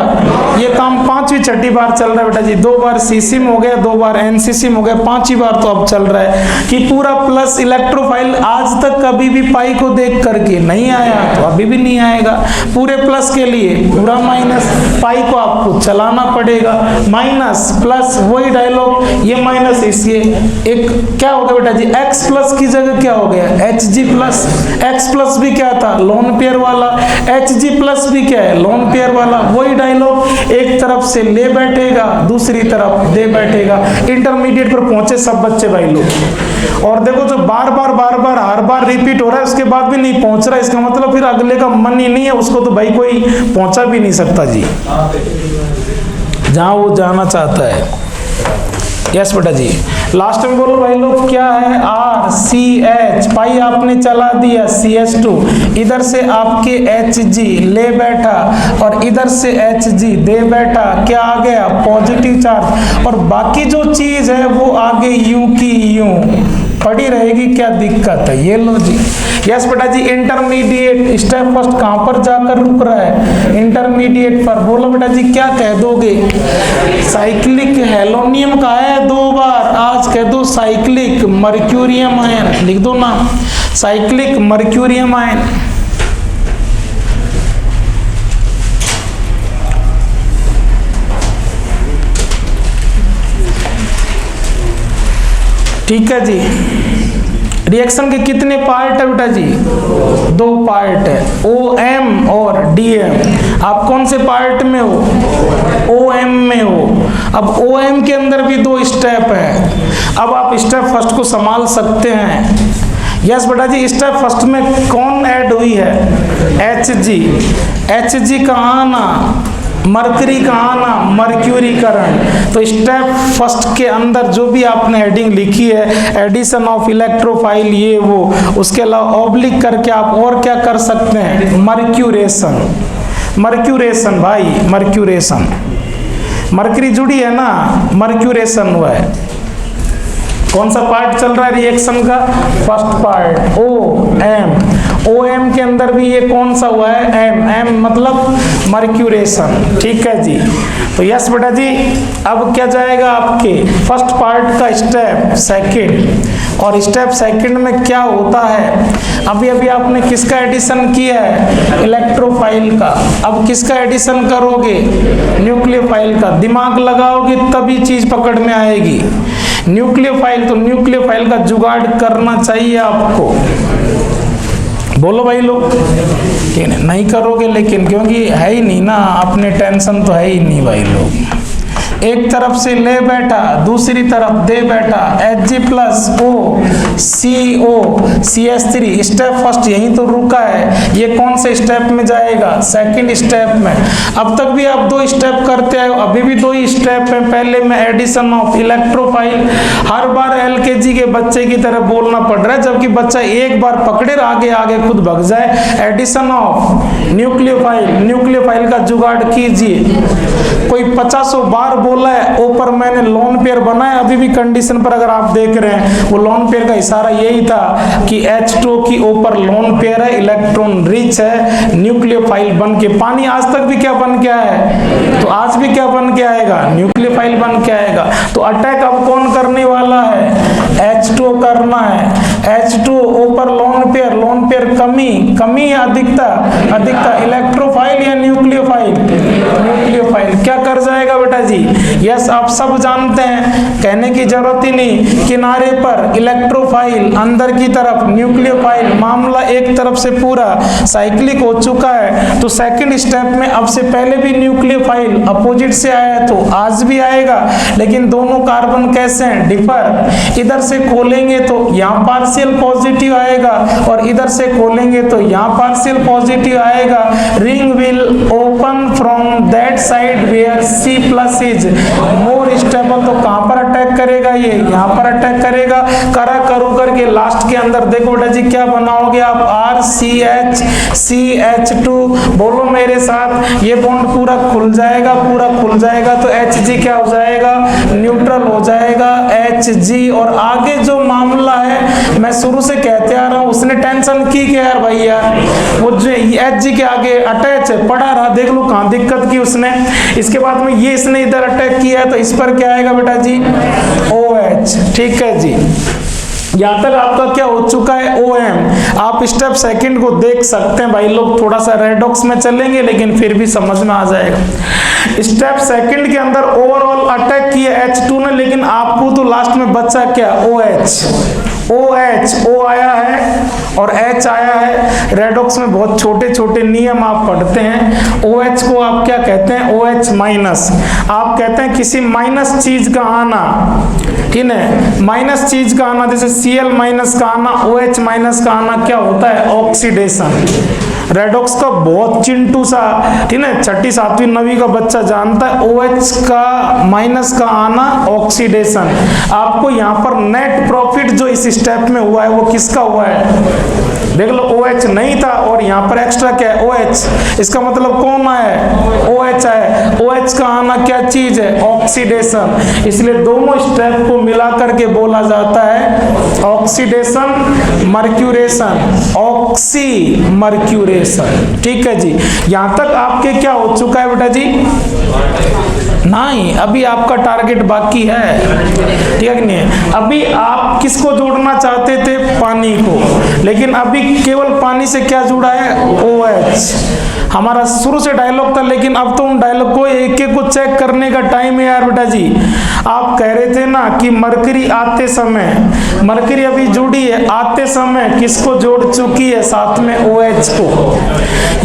ये काम 5वीं 6ठी बार चल रहा है बेटा जी, 2 बार सीसी में हो गया, 2 बार एनसीसी में हो गया, 5वीं बार तो अब चल रहा है कि पूरा प्लस इलेक्ट्रोफाइल आज तक कभी भी पाई को देख करके नहीं आया, तो अभी भी नहीं आएगा। पूरे प्लस के लिए पूरा माइनस, पाई को आपको चलाना पड़ेगा, माइनस प्लस वही डायलॉग, ये माइनस इसके एक क्या हो गया बेटा जी, एक्स प्लस की जगह क्या हो गया Hg प्लस, एक्स प्लस भी क्या था लोन पेयर वाला, Hg प्लस भी क्या है लोन पेयर वाला, वही डायलॉग एक तरफ से ले बैठेगा दूसरी तरफ दे बैठेगा, इंटरमीडिएट पर पहुंचे सब बच्चे भाई लोग। और देखो जो बार बार हर बार रिपीट हो रहा है उसके बाद भी नहीं पहुंच रहा है, इसका मतलब फिर अगले का मन ही नहीं है, उसको तो भाई कोई पहुंचा भी नहीं सकता जी जहां वो जाना चाहता है। यस बेटा जी, लास्ट में बोलो भाई लोग क्या है, RCH, पाई आपने चला दिया, CH2, इधर से आपके Hg ले बैठा और इधर से Hg दे बैठा, क्या आ गया पॉजिटिव चार्ज, और बाकी जो चीज है वो आगे यूं की यूं पड़ी रहेगी, क्या दिक्कत है, ये लो जी। यस बेटा जी, इंटरमीडिएट स्टेप फर्स्ट कहां पर जाकर रुक रहा है, इंटरमीडिएट पर, बोलो बेटा जी क्या कह दोगे, साइक्लिक हेलोनियम का है 2 बार, आज कह दो साइक्लिक मर्क्यूरियम आयन, लिख दो ना साइक्लिक मर्क्यूरियम आयन। ठीक है जी, रिएक्शन के कितने पार्ट है बेटा जी, 2 पार्ट है, OM और DM। आप कौन से पार्ट में हो, OM में हो। अब OM के अंदर भी 2 स्टेप है, अब आप स्टेप फर्स्ट को संभाल सकते हैं। यस बेटा जी, स्टेप फर्स्ट में कौन ऐड हुई है, Hg कहाँ आना, मरकरी कहाँ आना, मर्क्यूरीकरण। तो स्टेप फर्स्ट के अंदर जो भी आपने हेडिंग लिखी है एडिशन ऑफ इलेक्ट्रोफाइल ये वो, उसके अलावा ऑब्लिक करके आप और क्या कर सकते हैं, मर्क्यूरेशन भाई, मर्क्यूरेशन, मरकरी जुड़ी है ना, मर्क्यूरेशन हुआ है। कौन सा पार्ट चल रहा है रिएक्शन का, फर्स्ट पार्ट ओ एम के अंदर भी ये कौन सा हुआ है, एम मतलब मर्क्यूरेशन। ठीक है जी, तो यस बेटा जी। अब क्या जाएगा आपके फर्स्ट पार्ट का स्टेप सेकंड, और स्टेप सेकंड में क्या होता है, अभी अभी आपने किसका एडिशन किया है, इलेक्ट्रोफाइल का। अब किसका एडिशन करोगे, न्यूक्लियोफाइल का। दिमाग लगाओगे तभी चीज पकड़ में आएगी। न्यूक्लियोफाइल, तो न्यूक्लियोफाइल का जुगाड़ करना चाहिए आपको। बोलो भाई लोग, ठीक है, नहीं करोगे लेकिन, क्योंकि है ही नहीं ना, अपने टेंशन तो है ही नहीं भाई लोग। एक तरफ से ले बैठा, दूसरी तरफ दे बैठा, HgCO3 स्टेप फर्स्ट यहीं तो रुका है। ये कौन से स्टेप में जाएगा, सेकंड स्टेप में। अब तक भी आप 2 स्टेप करते आए हो, अभी भी 2 ही स्टेप है। पहले में एडिशन ऑफ इलेक्ट्रोफाइल, हर बार LKG के बच्चे की तरह बोलना पड़ रहा है, जबकि बच्चा एक बार पकड़े आगे आगे खुद भग जाए। एडिशन ऑफ न्यूक्लियोफाइल, न्यूक्लियोफाइल का जुगाड़ कीजिए। कोई 50 बार बोला है, ऊपर मैंने लोन पेयर बनाया, अभी भी कंडीशन पर अगर आप देख रहे हैं, वो लोन पेयर का इशारा यही था कि H2 की ऊपर लोन पेयर है, इलेक्ट्रॉन रिच है, न्यूक्लियोफाइल बन के। पानी आज तक भी क्या बन के आया है, तो आज भी क्या बन के आएगा, न्यूक्लियोफाइल बन के आएगा। तो अटैक अब कौन करने वाला है, H2 करना है। H2 ऊपर लोन पेयर कमी या अधिकता, इलेक्ट्रोफाइल या न्यूक्लियोफाइल, क्या कर जाएगा बेटा जी, यस आप सब जानते हैं, कहने की जरूरत ही नहीं। किनारे पर इलेक्ट्रोफाइल, अंदर की तरफ न्यूक्लियोफाइल, मामला एक तरफ से पूरा साइक्लिक हो चुका है। तो सेकंड स्टेप में अब से पहले भी न्यूक्लियोफाइल अपोजिट से आया है, तो आज भी आएगा, लेकिन दोनों कार्बन कैसे हैं, डिफर। इधर से खोलेंगे तो यहाँ पार्शियल पॉजिटिव आएगा, और इधर से खोलेंगे तो यहाँ पार्शियल पॉजिटिव आएगा। Ring will open from that side where C+ is more stable. तो कहां पर अटैक करेगा, ये यहां पर अटैक करेगा। करू करके लास्ट के अंदर देखो बेटा जी क्या बनाओगे आप, RCH2। बोलो मेरे साथ, ये बॉन्ड पूरा खुल जाएगा, तो Hg क्या हो जाएगा, न्यूट्रल हो जाएगा Hg। और आगे जो मामला है मैं शुरू से कहते आ रहा हूं, उसने टेंशन की क्या यार भैया, वो जो Hg के आगे अटैच है पड़ा रहा, देख लो कहां दिक्कत की उसने। इसके बाद में ये इसने इधर अटैक किया है, तो इस पर क्या आएगा बेटा जी, OH। ठीक है जी, यहाँ तक आपका क्या हो चुका है, OM। आप स्टेप सेकंड को देख सकते हैं भाई लोग, थोड़ा सा रेडॉक्स में चलेंगे लेकिन फिर भी समझ में आ जाएगा। स्टेप सेकंड के अंदर ओवरऑल अटैक किया H2 ने, लेकिन आपको तो लास्ट में बचा क्या, OH, O आया है और H आया है। रेडॉक्स में बहुत छोटे छोटे नियम आप पढ़ते हैं। OH को आप क्या कहते हैं, OH-। आप कहते हैं किसी माइनस चीज का आना, ठीक है, माइनस चीज का आना, जैसे Cl- का आना, OH- का आना क्या होता है, ऑक्सीडेशन। रेडॉक्स का बहुत चिंटू सा, ठीक है, 6ठी 7वीं 9वीं का बच्चा जानता है, OH का माइनस का आना ऑक्सीडेशन। आपको यहाँ पर नेट प्रॉफिट जो इस स्टेप में हुआ है वो किसका हुआ है, देख लो OH नहीं था और यहाँ पर एक्स्ट्रा क्या है, OH। इसका मतलब कौन आया है, OH आया। OH का आना क्या चीज है, ऑक्सीडेशन। इसलिए दोनों स्टेप को मिला करके बोला जाता है ऑक्सीडेशन मर्क्यूरेशन, ऑक्सी मर्क्यूरेशन। ठीक है जी, यहाँ तक आपके क्या हो चुका है बेटा जी, नहीं अभी आपका टारगेट बाकी है, ठीक है नहीं है। अभी आप किसको जोड़ना चाहते थे, पानी को, लेकिन अभी केवल पानी से क्या जुड़ा है, OH। हमारा शुरू से डायलॉग था, लेकिन अब तो उन डायलॉग को एक एक को चेक करने का टाइम है यार बेटा जी। आप कह रहे थे ना कि मरकरी आते समय, मरकरी अभी जुड़ी है, आते समय किसको जोड़ चुकी है, साथ में OH को।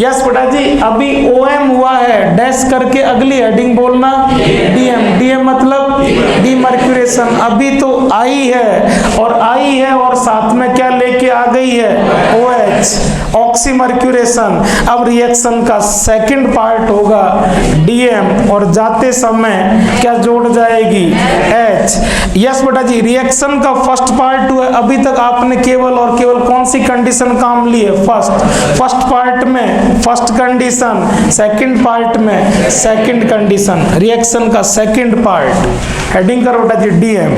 यस बेटा जी, अभी OM हुआ है, डैश करके अगली हेडिंग बोलना DM मतलब डीमर्क्यूरेशन। अभी तो आई है और साथ में क्या लेके आ गई है, OH। OH oxymercuration. अब रिएक्शन का सेकंड पार्ट होगा DM और जाते समय क्या जोड़ जाएगी H। यस बेटा जी, रिएक्शन का फर्स्ट पार्ट हुआ। अभी तक आपने केवल और केवल कौन सी कंडीशन काम ली है? फर्स्ट पार्ट में फर्स्ट कंडीशन, सेकंड पार्ट में सेकंड कंडीशन। रिएक्शन का सेकंड पार्ट हेडिंग करो बेटा जी DM।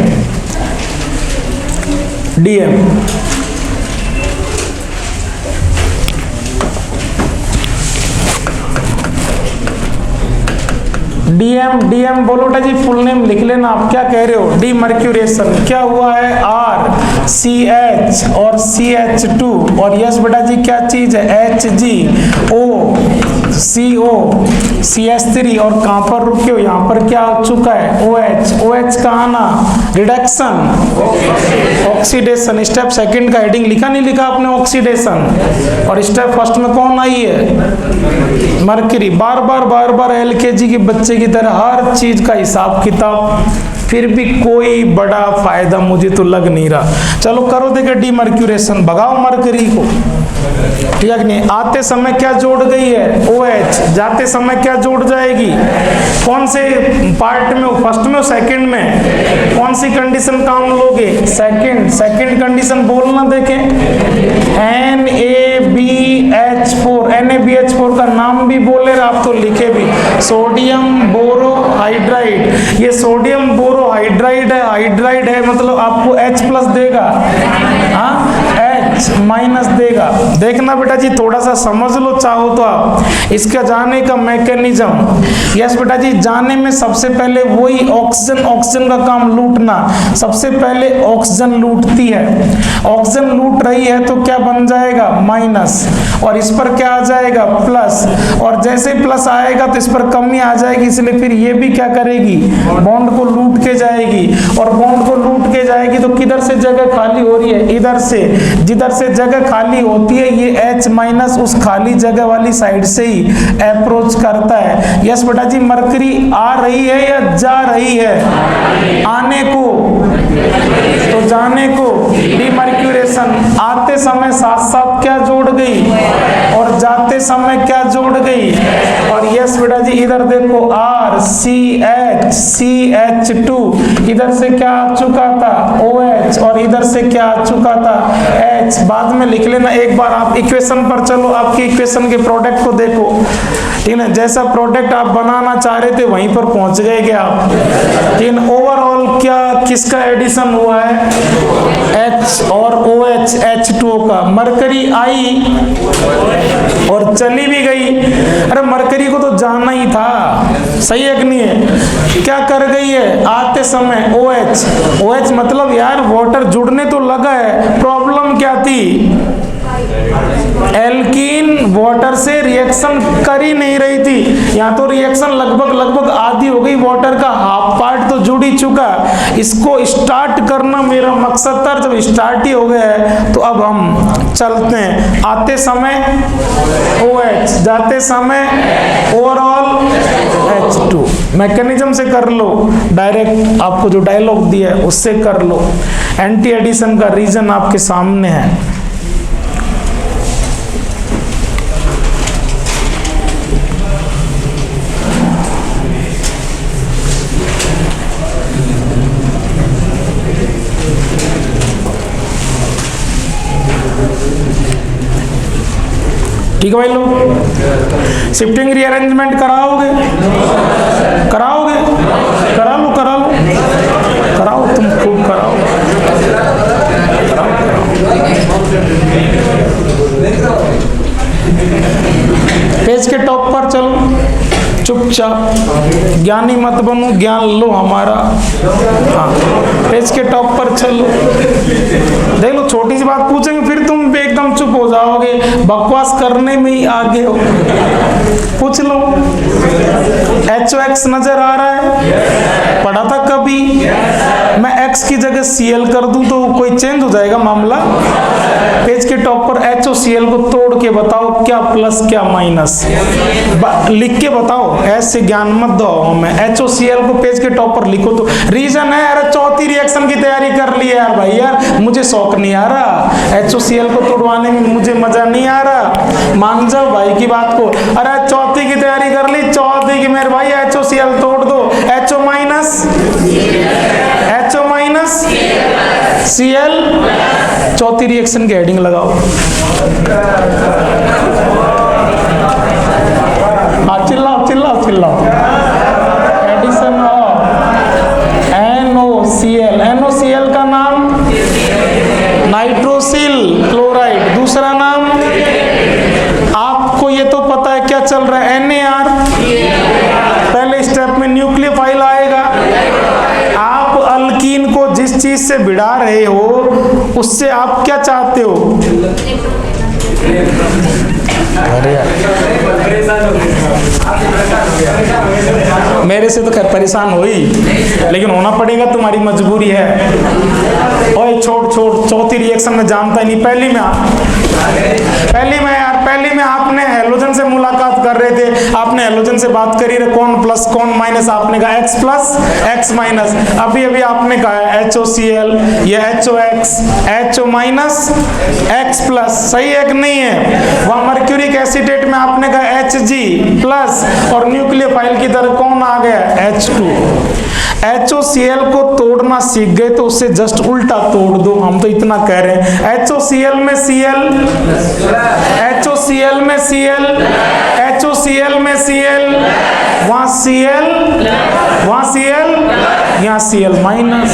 DM बोलो बेटा जी, फुल नेम लिख लेना। आप क्या कह रहे हो? डीमर्क्यूरेशन। क्या हुआ है? RCH और CH2 और यस बेटा जी क्या चीज है? HgO CO CH3 और कहां पर रुके हो? यहां पर क्या हो चुका है? OH का आना रिडक्शन ऑक्सीडेशन। स्टेप सेकंड का हेडिंग लिखा नहीं लिखा आपने? ऑक्सीडेशन। और स्टेप फर्स्ट में कौन आई है? मरकरी। बार बार LKG के बच्चे की तरह हर चीज का हिसाब किताब, फिर भी कोई बड़ा फायदा मुझे तो लग नहीं रहा। चलो करो देखे डीमर्क्यूरेशन, भगाओ मरकरी को, ठीक है नहीं? आते समय क्या जोड़ गई है? OH। जाते समय क्या जोड़ जाएगी? कौन से पार्ट में? फर्स्ट में और सेकंड में? कौन सी कंडीशन काम लोगे? सेकंड कंडीशन बोलना देखें। NaBH4 का नाम भी बोले आप तो लिखे भी, सोडियम बोरोहाइड्राइड। ये सोडियम बोरोहाइड्राइड है मतलब आपको H+ देगा, H- देगा। देखना बेटा जी, थोड़ा सा समझ लो चाहो तो आप इसका जाने का मैकेनिज्म। यस बेटा जी, जाने में सबसे पहले वही ऑक्सीजन का काम लूटना। सबसे पहले ऑक्सीजन लूटती है, ऑक्सीजन लूट रही है तो क्या बन जाएगा? माइनस, और इस पर क्या आ जाएगा? प्लस, और जैसे प्लस आएगा तो इस पर कमी आ जाएगी, इसलिए फिर ये भी क्या करेगी? बॉन्ड को लूट के जाएगी। और बॉन्ड को लूट के जाएगी तो किधर से जगह खाली हो रही है? इधर से। जिधर से जगह खाली होती है ये H- उस खाली जगह वाली साइड से ही अप्रोच करता है। यस बेटा जी, मरकरी आ रही है या जा रही है? आने को तो जाने को डीमर्क्यूरेशन। आते समय साथ साथ क्या जोड़ गई और जाते समय क्या जोड़ गई? और यस बेटा जी, इधर देखो RCH CH2, इधर से क्या आ चुका था? OH, और इधर से क्या आ चुका था? H। बाद में लिख लेना। एक बार आप इक्वेशन पर चलो, आपकी इक्वेशन के प्रोडक्ट को देखो, ठीक है? जैसा प्रोडक्ट आप बनाना चाह रहे थे वहीं पर पहुंच गए क्या आप? ठीक है? ओवरऑल क्या किसका एडिशन हुआ है? H और OH H2O का। मरकरी आई और चली भी गई। अरे मरकरी को तो जाना ही था, सही है कि नहीं है? क्या कर गई है? आते समय OH मतलब यार वाटर जुड़ने तो लगा है, प्रॉब्लम क्या थी? एल्कीन वाटर से रिएक्शन कर ही नहीं रही थी। यहाँ तो रिएक्शन लगभग आधी हो गई, वाटर का हाफ पार्ट तो जुड़ ही चुका। इसको स्टार्ट करना मेरा मकसद था। जब स्टार्ट ही हो गया है तो अब हम चलते हैं। आते समय OH, जाते समय ओवरऑल H2। मैकेनिज्म से कर लो, डायरेक्ट आपको जो डायलॉग दिया है उससे कर लो। एंटी एडिशन का रीजन आपके सामने है। ठीक है भाई लोग, शिफ्टिंग रीअरेंजमेंट कराओगे? करा लो तुम खूब कराओ। पेज के टॉप पर चलो, चुपचाप, ज्ञानी मत बनो, ज्ञान लो हमारा। हाँ, पेज के टॉप पर चलो। देख लो, छोटी सी बात पूछेंगे फिर तुम एकदम चुप हो जाओगे, बकवास करने में ही आगे हो। पूछ लो। HOX नजर आ रहा है, पढ़ा था कभी। मैं X की जगह Cl कर दूं तो कोई चेंज हो जाएगा मामला। पेज के टॉप पर HOCl को तोड़ के बताओ क्या प्लस क्या माइनस, लिख के बताओ, ऐसे ज्ञान मत दो हमें। HOCl को पेज के टॉप पर लिखो तो रीजन है। अरे चौथी रिएक्शन की तैयारी कर ली यार भाई, यार मुझे शौक नहीं आ रहा, HOCl को तोड़वाने में मुझे मजा नहीं आ रहा, मान जाओ भाई की बात को। अरे चौथी की तैयारी कर ली, चौथी की मेरे भाई HOCl तोड़ दो, HO माइनस Cl, चौथी रिएक्शन की हेडिंग लगाओ। चिल्लाओ चिल्लाओ चिल्लाओ। एडिशन ऑफ NOCl, NOCl का नाम नाइट्रोसिल क्लोराइड, दूसरा नाम आपको ये तो पता है क्या चल रहा है, NAR। पहले स्टेप में न्यूक्लियोफाइल आएगा। आप अल्कीन को जिस चीज से भिड़ा रहे हो उससे आप क्या चाहते हो? मेरे से तो खैर परेशान हो ही, लेकिन होना पड़ेगा, तुम्हारी मजबूरी है। ओए छोड़ छोड़, चौथी रिएक्शन में जानता ही नहीं। पहली में आपने हेलोजन से मुलाकात कर रहे थे, आपने हेलोजन से बात करी, कौन प्लस कौन माइनस, आपने कहा X प्लस X माइनस। अभी आपने कहा HOCl, ये HOX, HO minus X plus, सही है कि नहीं है? वहां मर्क्यूरिक एसिटेट में आपने कहा Hg प्लस, और न्यूक्लियोफाइल की तरह कौन आ गया? H2। HOCl को तोड़ना सीख गए तो उससे जस्ट उल्टा तोड़ दो, हम तो इतना कह रहे हैं। HOCl में Cl, HOCl में Cl, HOCl में Cl, वहां Cl, यहाँ Cl माइनस।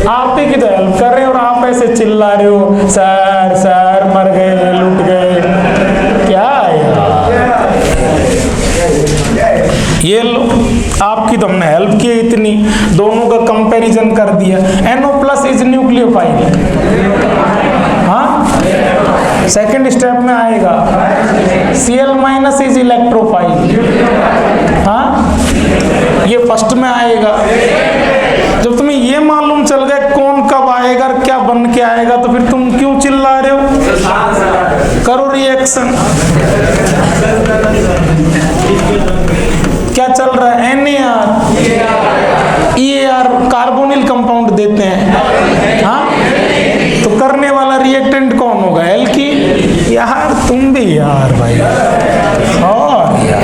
आप ही की तो हेल्प कर रहे हो और आप ऐसे चिल्ला रहे हो, सर मर गए, लुट गए, क्या यार। ये लो, आपकी तो हमने हेल्प की इतनी, दोनों का कंपैरिजन कर दिया। NO प्लस इज न्यूक्लियोफाइल, हाँ सेकेंड स्टेप में आएगा। Cl माइनस इज इलेक्ट्रोफाइल, हाँ ये फर्स्ट में आएगा। जब तुम्हें ये मालूम चल गया कौन कब आएगा और क्या बन के आएगा, तो फिर तुम क्यों चिल्ला रहे हो? करो रिएक्शन। क्या चल रहा है? NAR, EAR कार्बोनिल कंपाउंड देते हैं, हाँ तो करने वाला रिएक्टेंट कौन होगा? एल्कीन। यार तुम भी यार भाई, और यार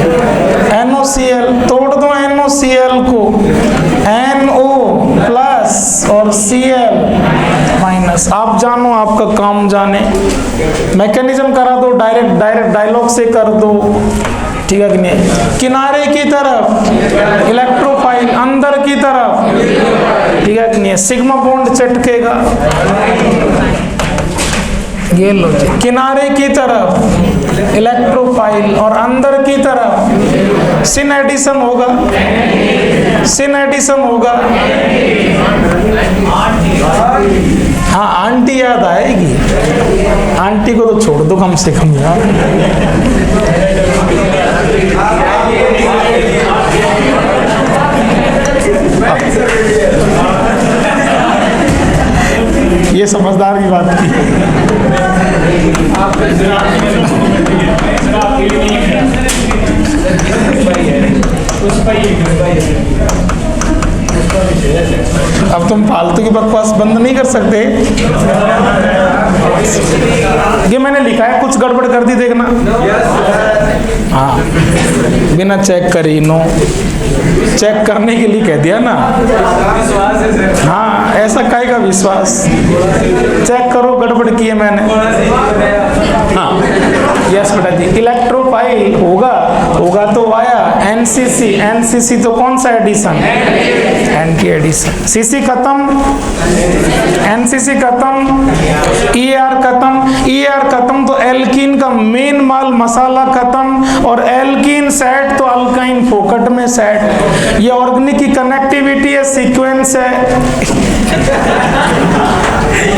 NOCl तोड़ दो, NOCl को NO प्लस और Cl माइनस। आप जानो, आपका काम जाने, मैकेनिज्म करा दो, डायरेक्ट डायलॉग से कर दो, ठीक है कि नहीं? किनारे की तरफ इलेक्ट्रोफाइल, अंदर की तरफ, ठीक है कि नहीं? सिग्मा बॉन्ड चटकेगा, ये लो जी, किनारे की तरफ इलेक्ट्रोफाइल और अंदर की तरफ सिन एडिशन होगा, सिन एडिशन होगा। हाँ आंटी याद आएगी, आंटी को तो छोड़ दो कम से कम यार। ये समझदार की बात की। अब तुम फालतू की बकवास बंद नहीं कर सकते। ये मैंने लिखा है, कुछ गड़बड़ कर दी देखना। हाँ बिना चेक करे, नो चेक करने के लिए कह दिया ना। हाँ ऐसा काहे का विश्वास, चेक करो गड़बड़ की है मैंने। हाँ यस बेटा जी, इलेक्ट्रोफाइल होगा तो आया NCC, NCC तो कौन सा एडिशन? Anti addition. CC खत्म, NCC खत्म, ER खत्म, ER खत्म तो एल्कीन का मेन माल मसाला खत्म, और एल्कीन सेट तो अल्काइन फोकट में सेट। ये ऑर्गेनिक की कनेक्टिविटी है, सीक्वेंस है।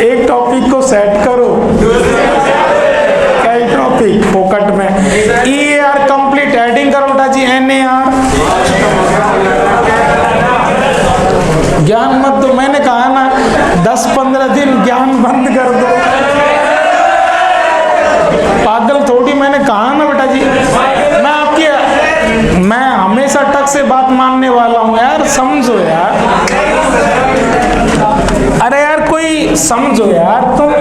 एक टॉपिक को सेट करो, कई टॉपिक फोकट में। EAR कंप्लीट हेडिंग करो बेटा जी, NAR ज्ञान मत दो, मैंने कहा ना 10-15 दिन ज्ञान बंद कर दो। पागल थोड़ी, मैंने कहा ना बेटा जी, मैं हमेशा टक से बात मानने वाला हूँ यार, समझो यार। अरे यार कोई समझो यार, तुम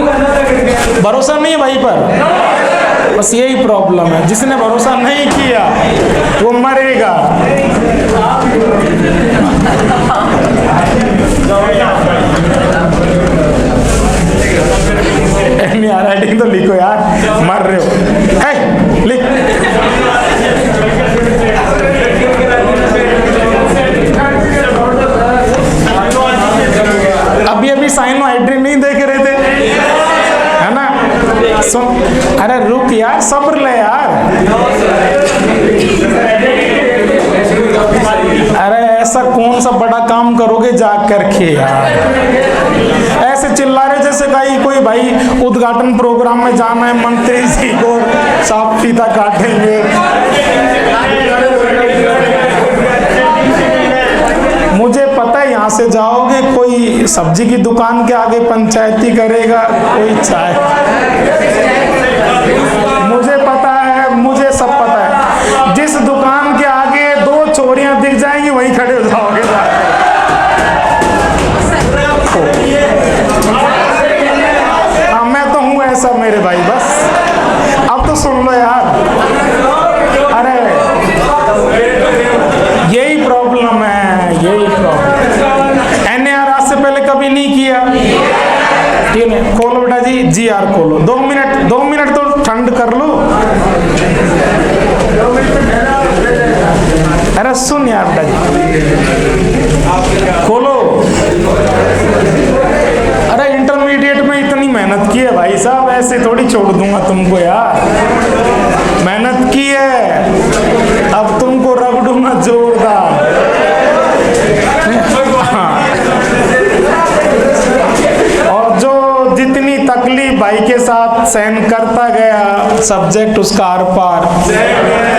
भरोसा नहीं है भाई पर, बस यही प्रॉब्लम है। जिसने भरोसा नहीं किया वो मरेगा। राइटिंग तो लिखो यार, मर रहे हो। है लिख। अभी साइनोहाइड्रिन नहीं देख रहे थे, है ना? सुन, अरे रुक यार, सब्र ले यार। अरे ऐसा कौन सा बड़ा काम करोगे जाग करके यार? ऐसे चिल्ला रहे जैसे कोई भाई उद्घाटन प्रोग्राम में जाना है, मंत्री जी को साफ फीता काटेंगे। मुझे पता है यहाँ से जाओगे कोई सब्जी की दुकान के आगे पंचायती करेगा, कोई चाय, मुझे पता है, मुझे सब पता है। जिस दुकान के आगे 2 चोरियां दिख जाएंगी वहीं खड़े हो जाओगे। हाँ मैं तो हूँ ऐसा मेरे भाई, बस अब तो सुन लो यार। अरे यही प्रॉब्लम है, यही प्रॉब्लम। NAR आज से पहले कभी नहीं किया, ठीक है? खोलो बेटा जी, GR खोलो। 2 मिनट तो ठंड कर लो। अरे सुन यार बेटा जी, खोलो। अरे इंटरमीडिएट में इतनी मेहनत की है भाई साहब, ऐसे थोड़ी छोड़ दूंगा तुमको यार। मेहनत की है, अब तुमको रख दूंगा जोरदार। और जो जितनी तकलीफ भाई के साथ सहन करता गया, सब्जेक्ट उसका आर पार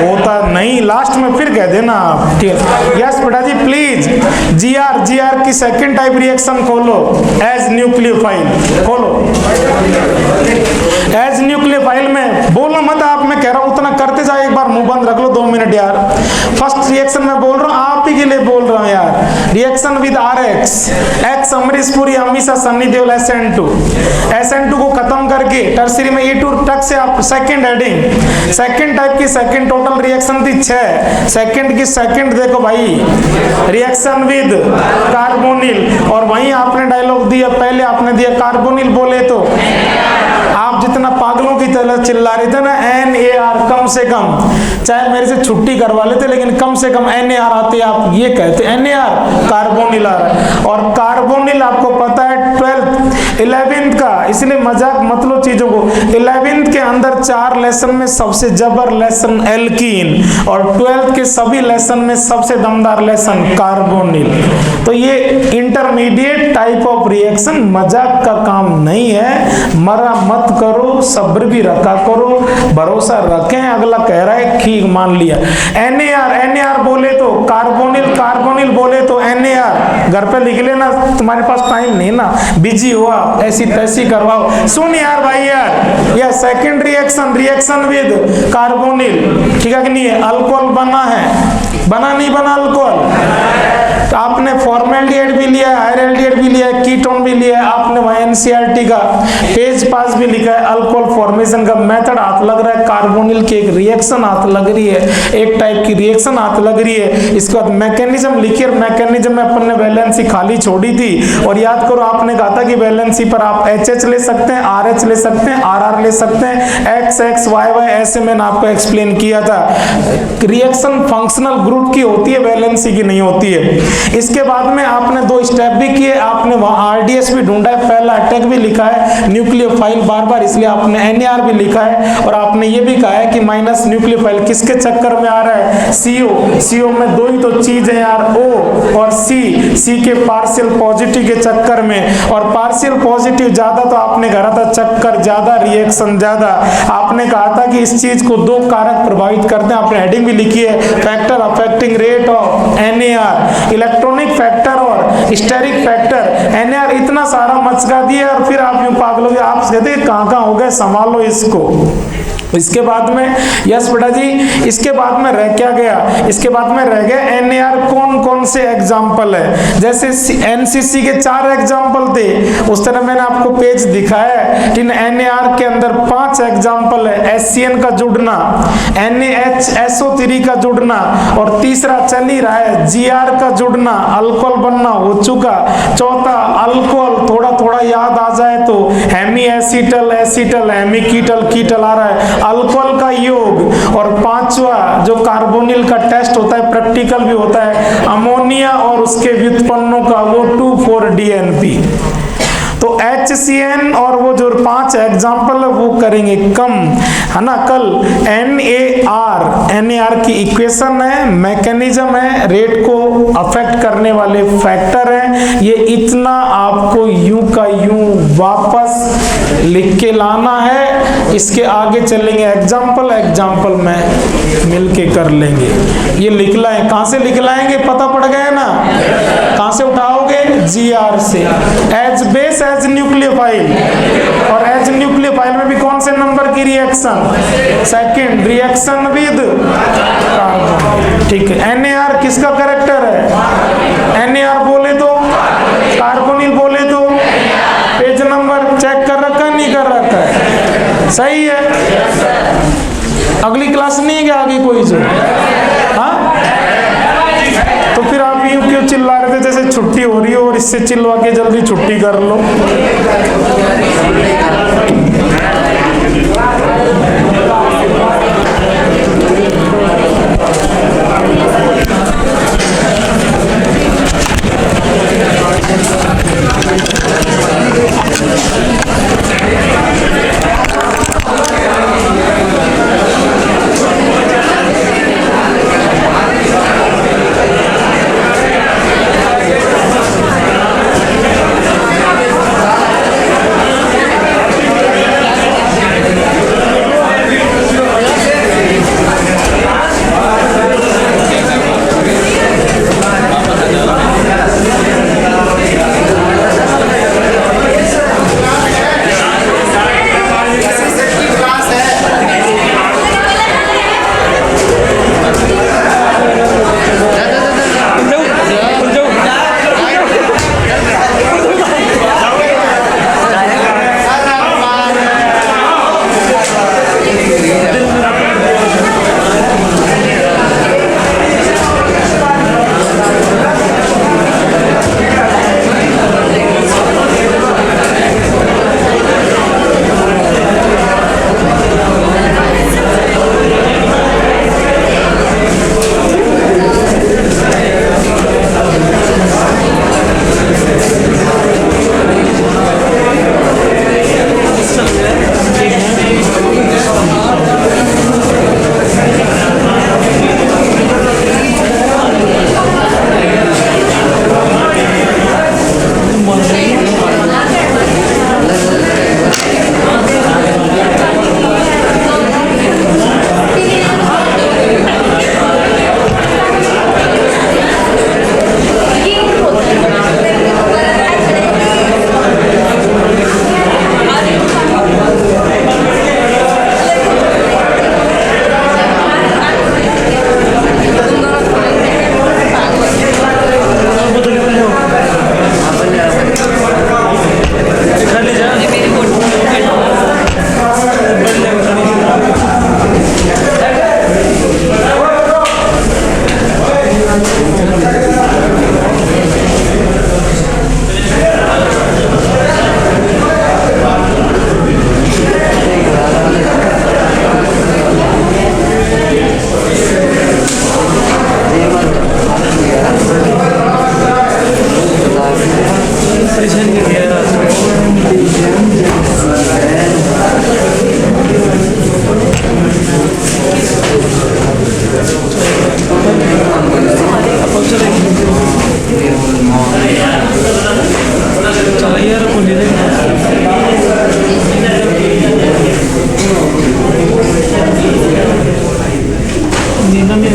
होता नहीं, लास्ट में फिर कह देना आप। यस बेटा जी प्लीज। GR की सेकंड टाइप रिएक्शन खोलो, एज न्यूक्लियोफाइल खोलो। एज न्यूक्लियोफाइल में बोलो मत आप, मैं कह रहा हूं उतना करते जाओ, एक बार मुंह बंद रख लो 2 मिनट यार। फर्स्ट रिएक्शन में बोल रहा हूं, आप ही के लिए बोल रहा हूं यार। Reaction with RX, X Amrish Puri, Amisha, Sunny Deol, SN2 को खत्म करके टर्सरी में E2 तक से आप सेकंड हेडिंग, सेकंड टाइप की सेकंड टोटल रिएक्शन थी 6, सेकंड की सेकंड देखो भाई, रिएक्शन विद कार्बोनिल। और वहीं आपने डायलॉग दिया, पहले आपने दिया कार्बोनिल बोले तो आप जितना पागलों की तरह चिल्ला रहे थे ना, NAR कम से कम, चाहे मेरे से छुट्टी करवा लेते लेकिन कम से कम NAR आते, आप ये कहते NAR कार्बोनिल आ रहा है। और कार्बोनिल आपको पता है 12th 11th का, इसलिए मजाक मत लो चीजों को। 11th के अंदर 4 लेसन में सबसे जबर लेसन एल्कीन, और 12th के सभी लेसन में सबसे दमदार लेसन कार्बोनिल। तो ये इंटरमीडिएट टाइप ऑफ रिएक्शन मजाक का काम नहीं है। मरा मत करो, सब्र भी रखा करो, भरोसा रखें। अगला कह रहा है ठीक मान लिया। NAR बोले तो कार्बोनिल बोले तो NAR, घर पे लिख लेना, तुम्हारे पास टाइम नहीं ना, बिजी हुआ, ऐसी तैसी करवाओ। सुन यार भाई यार, यह सेकंड रिएक्शन विद कार्बोनिल, ठीक है कि नहीं है? अल्कोहल बना है, बना नहीं बना अल्कोहल? तो आपने फॉर्मेल्डिहाइड भी लिया है, हाइड्रोल्डिहाइड भी लिया है, कीटोन भी लिया है, आपने वह NCERT का पेज पास भी लिखा है। अल्कोहल फॉर्मेशन का मेथड हाथ लग रहा है, कार्बोनिल की एक रिएक्शन हाथ लग रही है, एक टाइप की रिएक्शन हाथ लग रही है। इसके बाद मैकेनिज्म लिखिए, मैकेनिज्म में अपन ने वैलेंसी खाली छोड़ी थी। और याद करो आपने कहा था कि वैलेंसी पर आप HH ले सकते हैं, RH ले सकते हैं, RR ले सकते हैं, XX YY ऐसे मैंने आपको एक्सप्लेन किया था। रिएक्शन फंक्शनल ग्रुप की होती है, वैलेंसी की नहीं होती है। इसके बाद में आपने 2 स्टेप भी किए, आपने वहां RDS भी ढूंढा है, पहला अटैक भी लिखा है, न्यूक्लियोफाइल बार इसलिए आपने NAR भी लिखा है। और आपने ये भी कहा है कि माइनस न्यूक्लियोफाइल किसके चक्कर में आ रहा है? CO में 2 ही तो चीज है यार, O और C के पार्शियल पॉजिटिव के चक्कर में। और पार्शियल पॉजिटिव ज्यादा तो आपने कहा था चक्कर ज्यादा, रिएक्शन ज्यादा। आपने कहा था कि इस चीज को 2 कारक प्रभावित करते हैं, आपने हेडिंग भी लिखी है, factor affecting rate of NAR। Electronic factor और स्टेरिक फैक्टर, NAR इतना सारा मचका दिया और फिर आप यूं पागल हो गए, आप कहते कहाँ हो गए, संभालो इसको। इसके बाद में यस बेटा जी, इसके बाद में रह क्या गया, इसके बाद में रह गया NAR कौन कौन से एग्जाम्पल है। जैसे NCC के 4 एग्जाम्पल थे, उस तरह मैंने आपको पेज दिखाया है। NAR के अंदर 5 एग्जाम्पल है, SCN का जुड़ना, NaHSO3 का जुड़ना, और तीसरा चल ही रहा है GR का जुड़ना, अल्कोहल बनना हो चुका। चौथा अल्कोहल, थोड़ा थोड़ा याद आ जाए तो हेमी एसिटल एसिटल, हेमी कीटल कीटल आ रहा है, अल्कोहल का योग। और 5वां जो कार्बोनिल का टेस्ट होता है, प्रैक्टिकल भी होता है, अमोनिया और उसके व्युत्पन्नों का, वो 2,4-DNP। तो HCN और वो जो 5 एग्जाम्पल है वो करेंगे कम, है ना कल। NAR की इक्वेशन है, मैकेनिज्म है, रेट को अफेक्ट करने वाले फैक्टर हैं। ये इतना आपको यूं का यूं वापस लिख के लाना है। इसके आगे चलेंगे एग्जाम्पल एग्जाम्पल में मिलके कर लेंगे। ये लिख लाए, कहां से लिख लाएंगे पता पड़ गया ना, कहां से उठाओगे, GR से। एज बेस एज न्यूक्लियोफाइल, और एज न्यूक्लियोफाइल में भी कौन से नंबर की reaction, second reaction with carbon, ठीक है। NAR किसका कैरेक्टर है, NAR बोले तो, कार्बोनिल बोले तो, पेज नंबर चेक कर रखा नहीं कर रखा है, सही है। अगली क्लास नहीं है क्या आगे कोई जो, हाँ तो फिर आप यूं क्यों चिल्ला रहे थे जैसे छुट्टी हो रही हो, और इससे चिल्ला के जल्दी छुट्टी कर लो।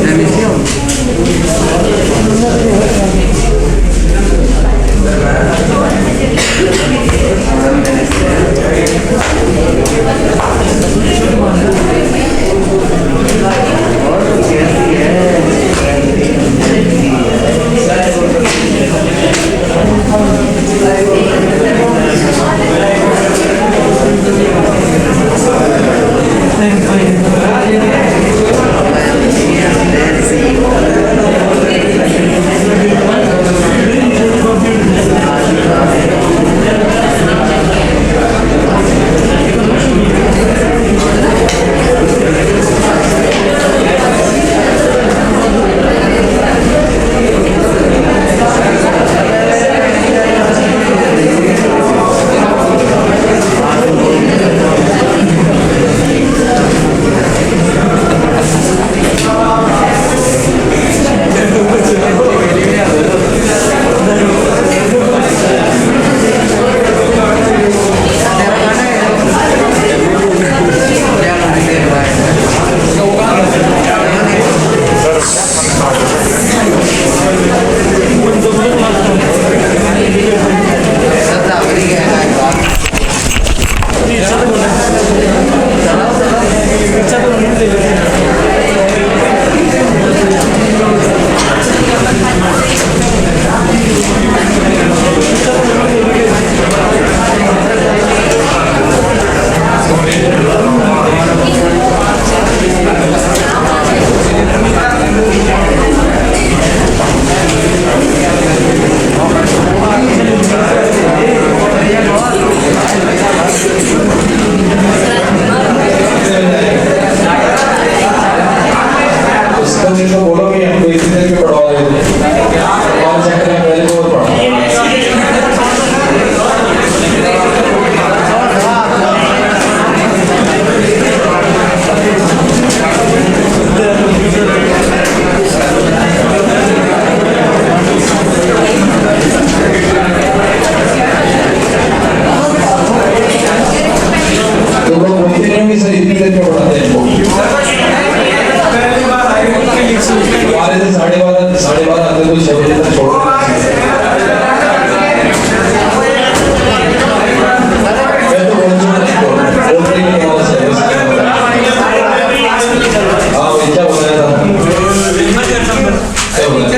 La misión. सर जी को बोलो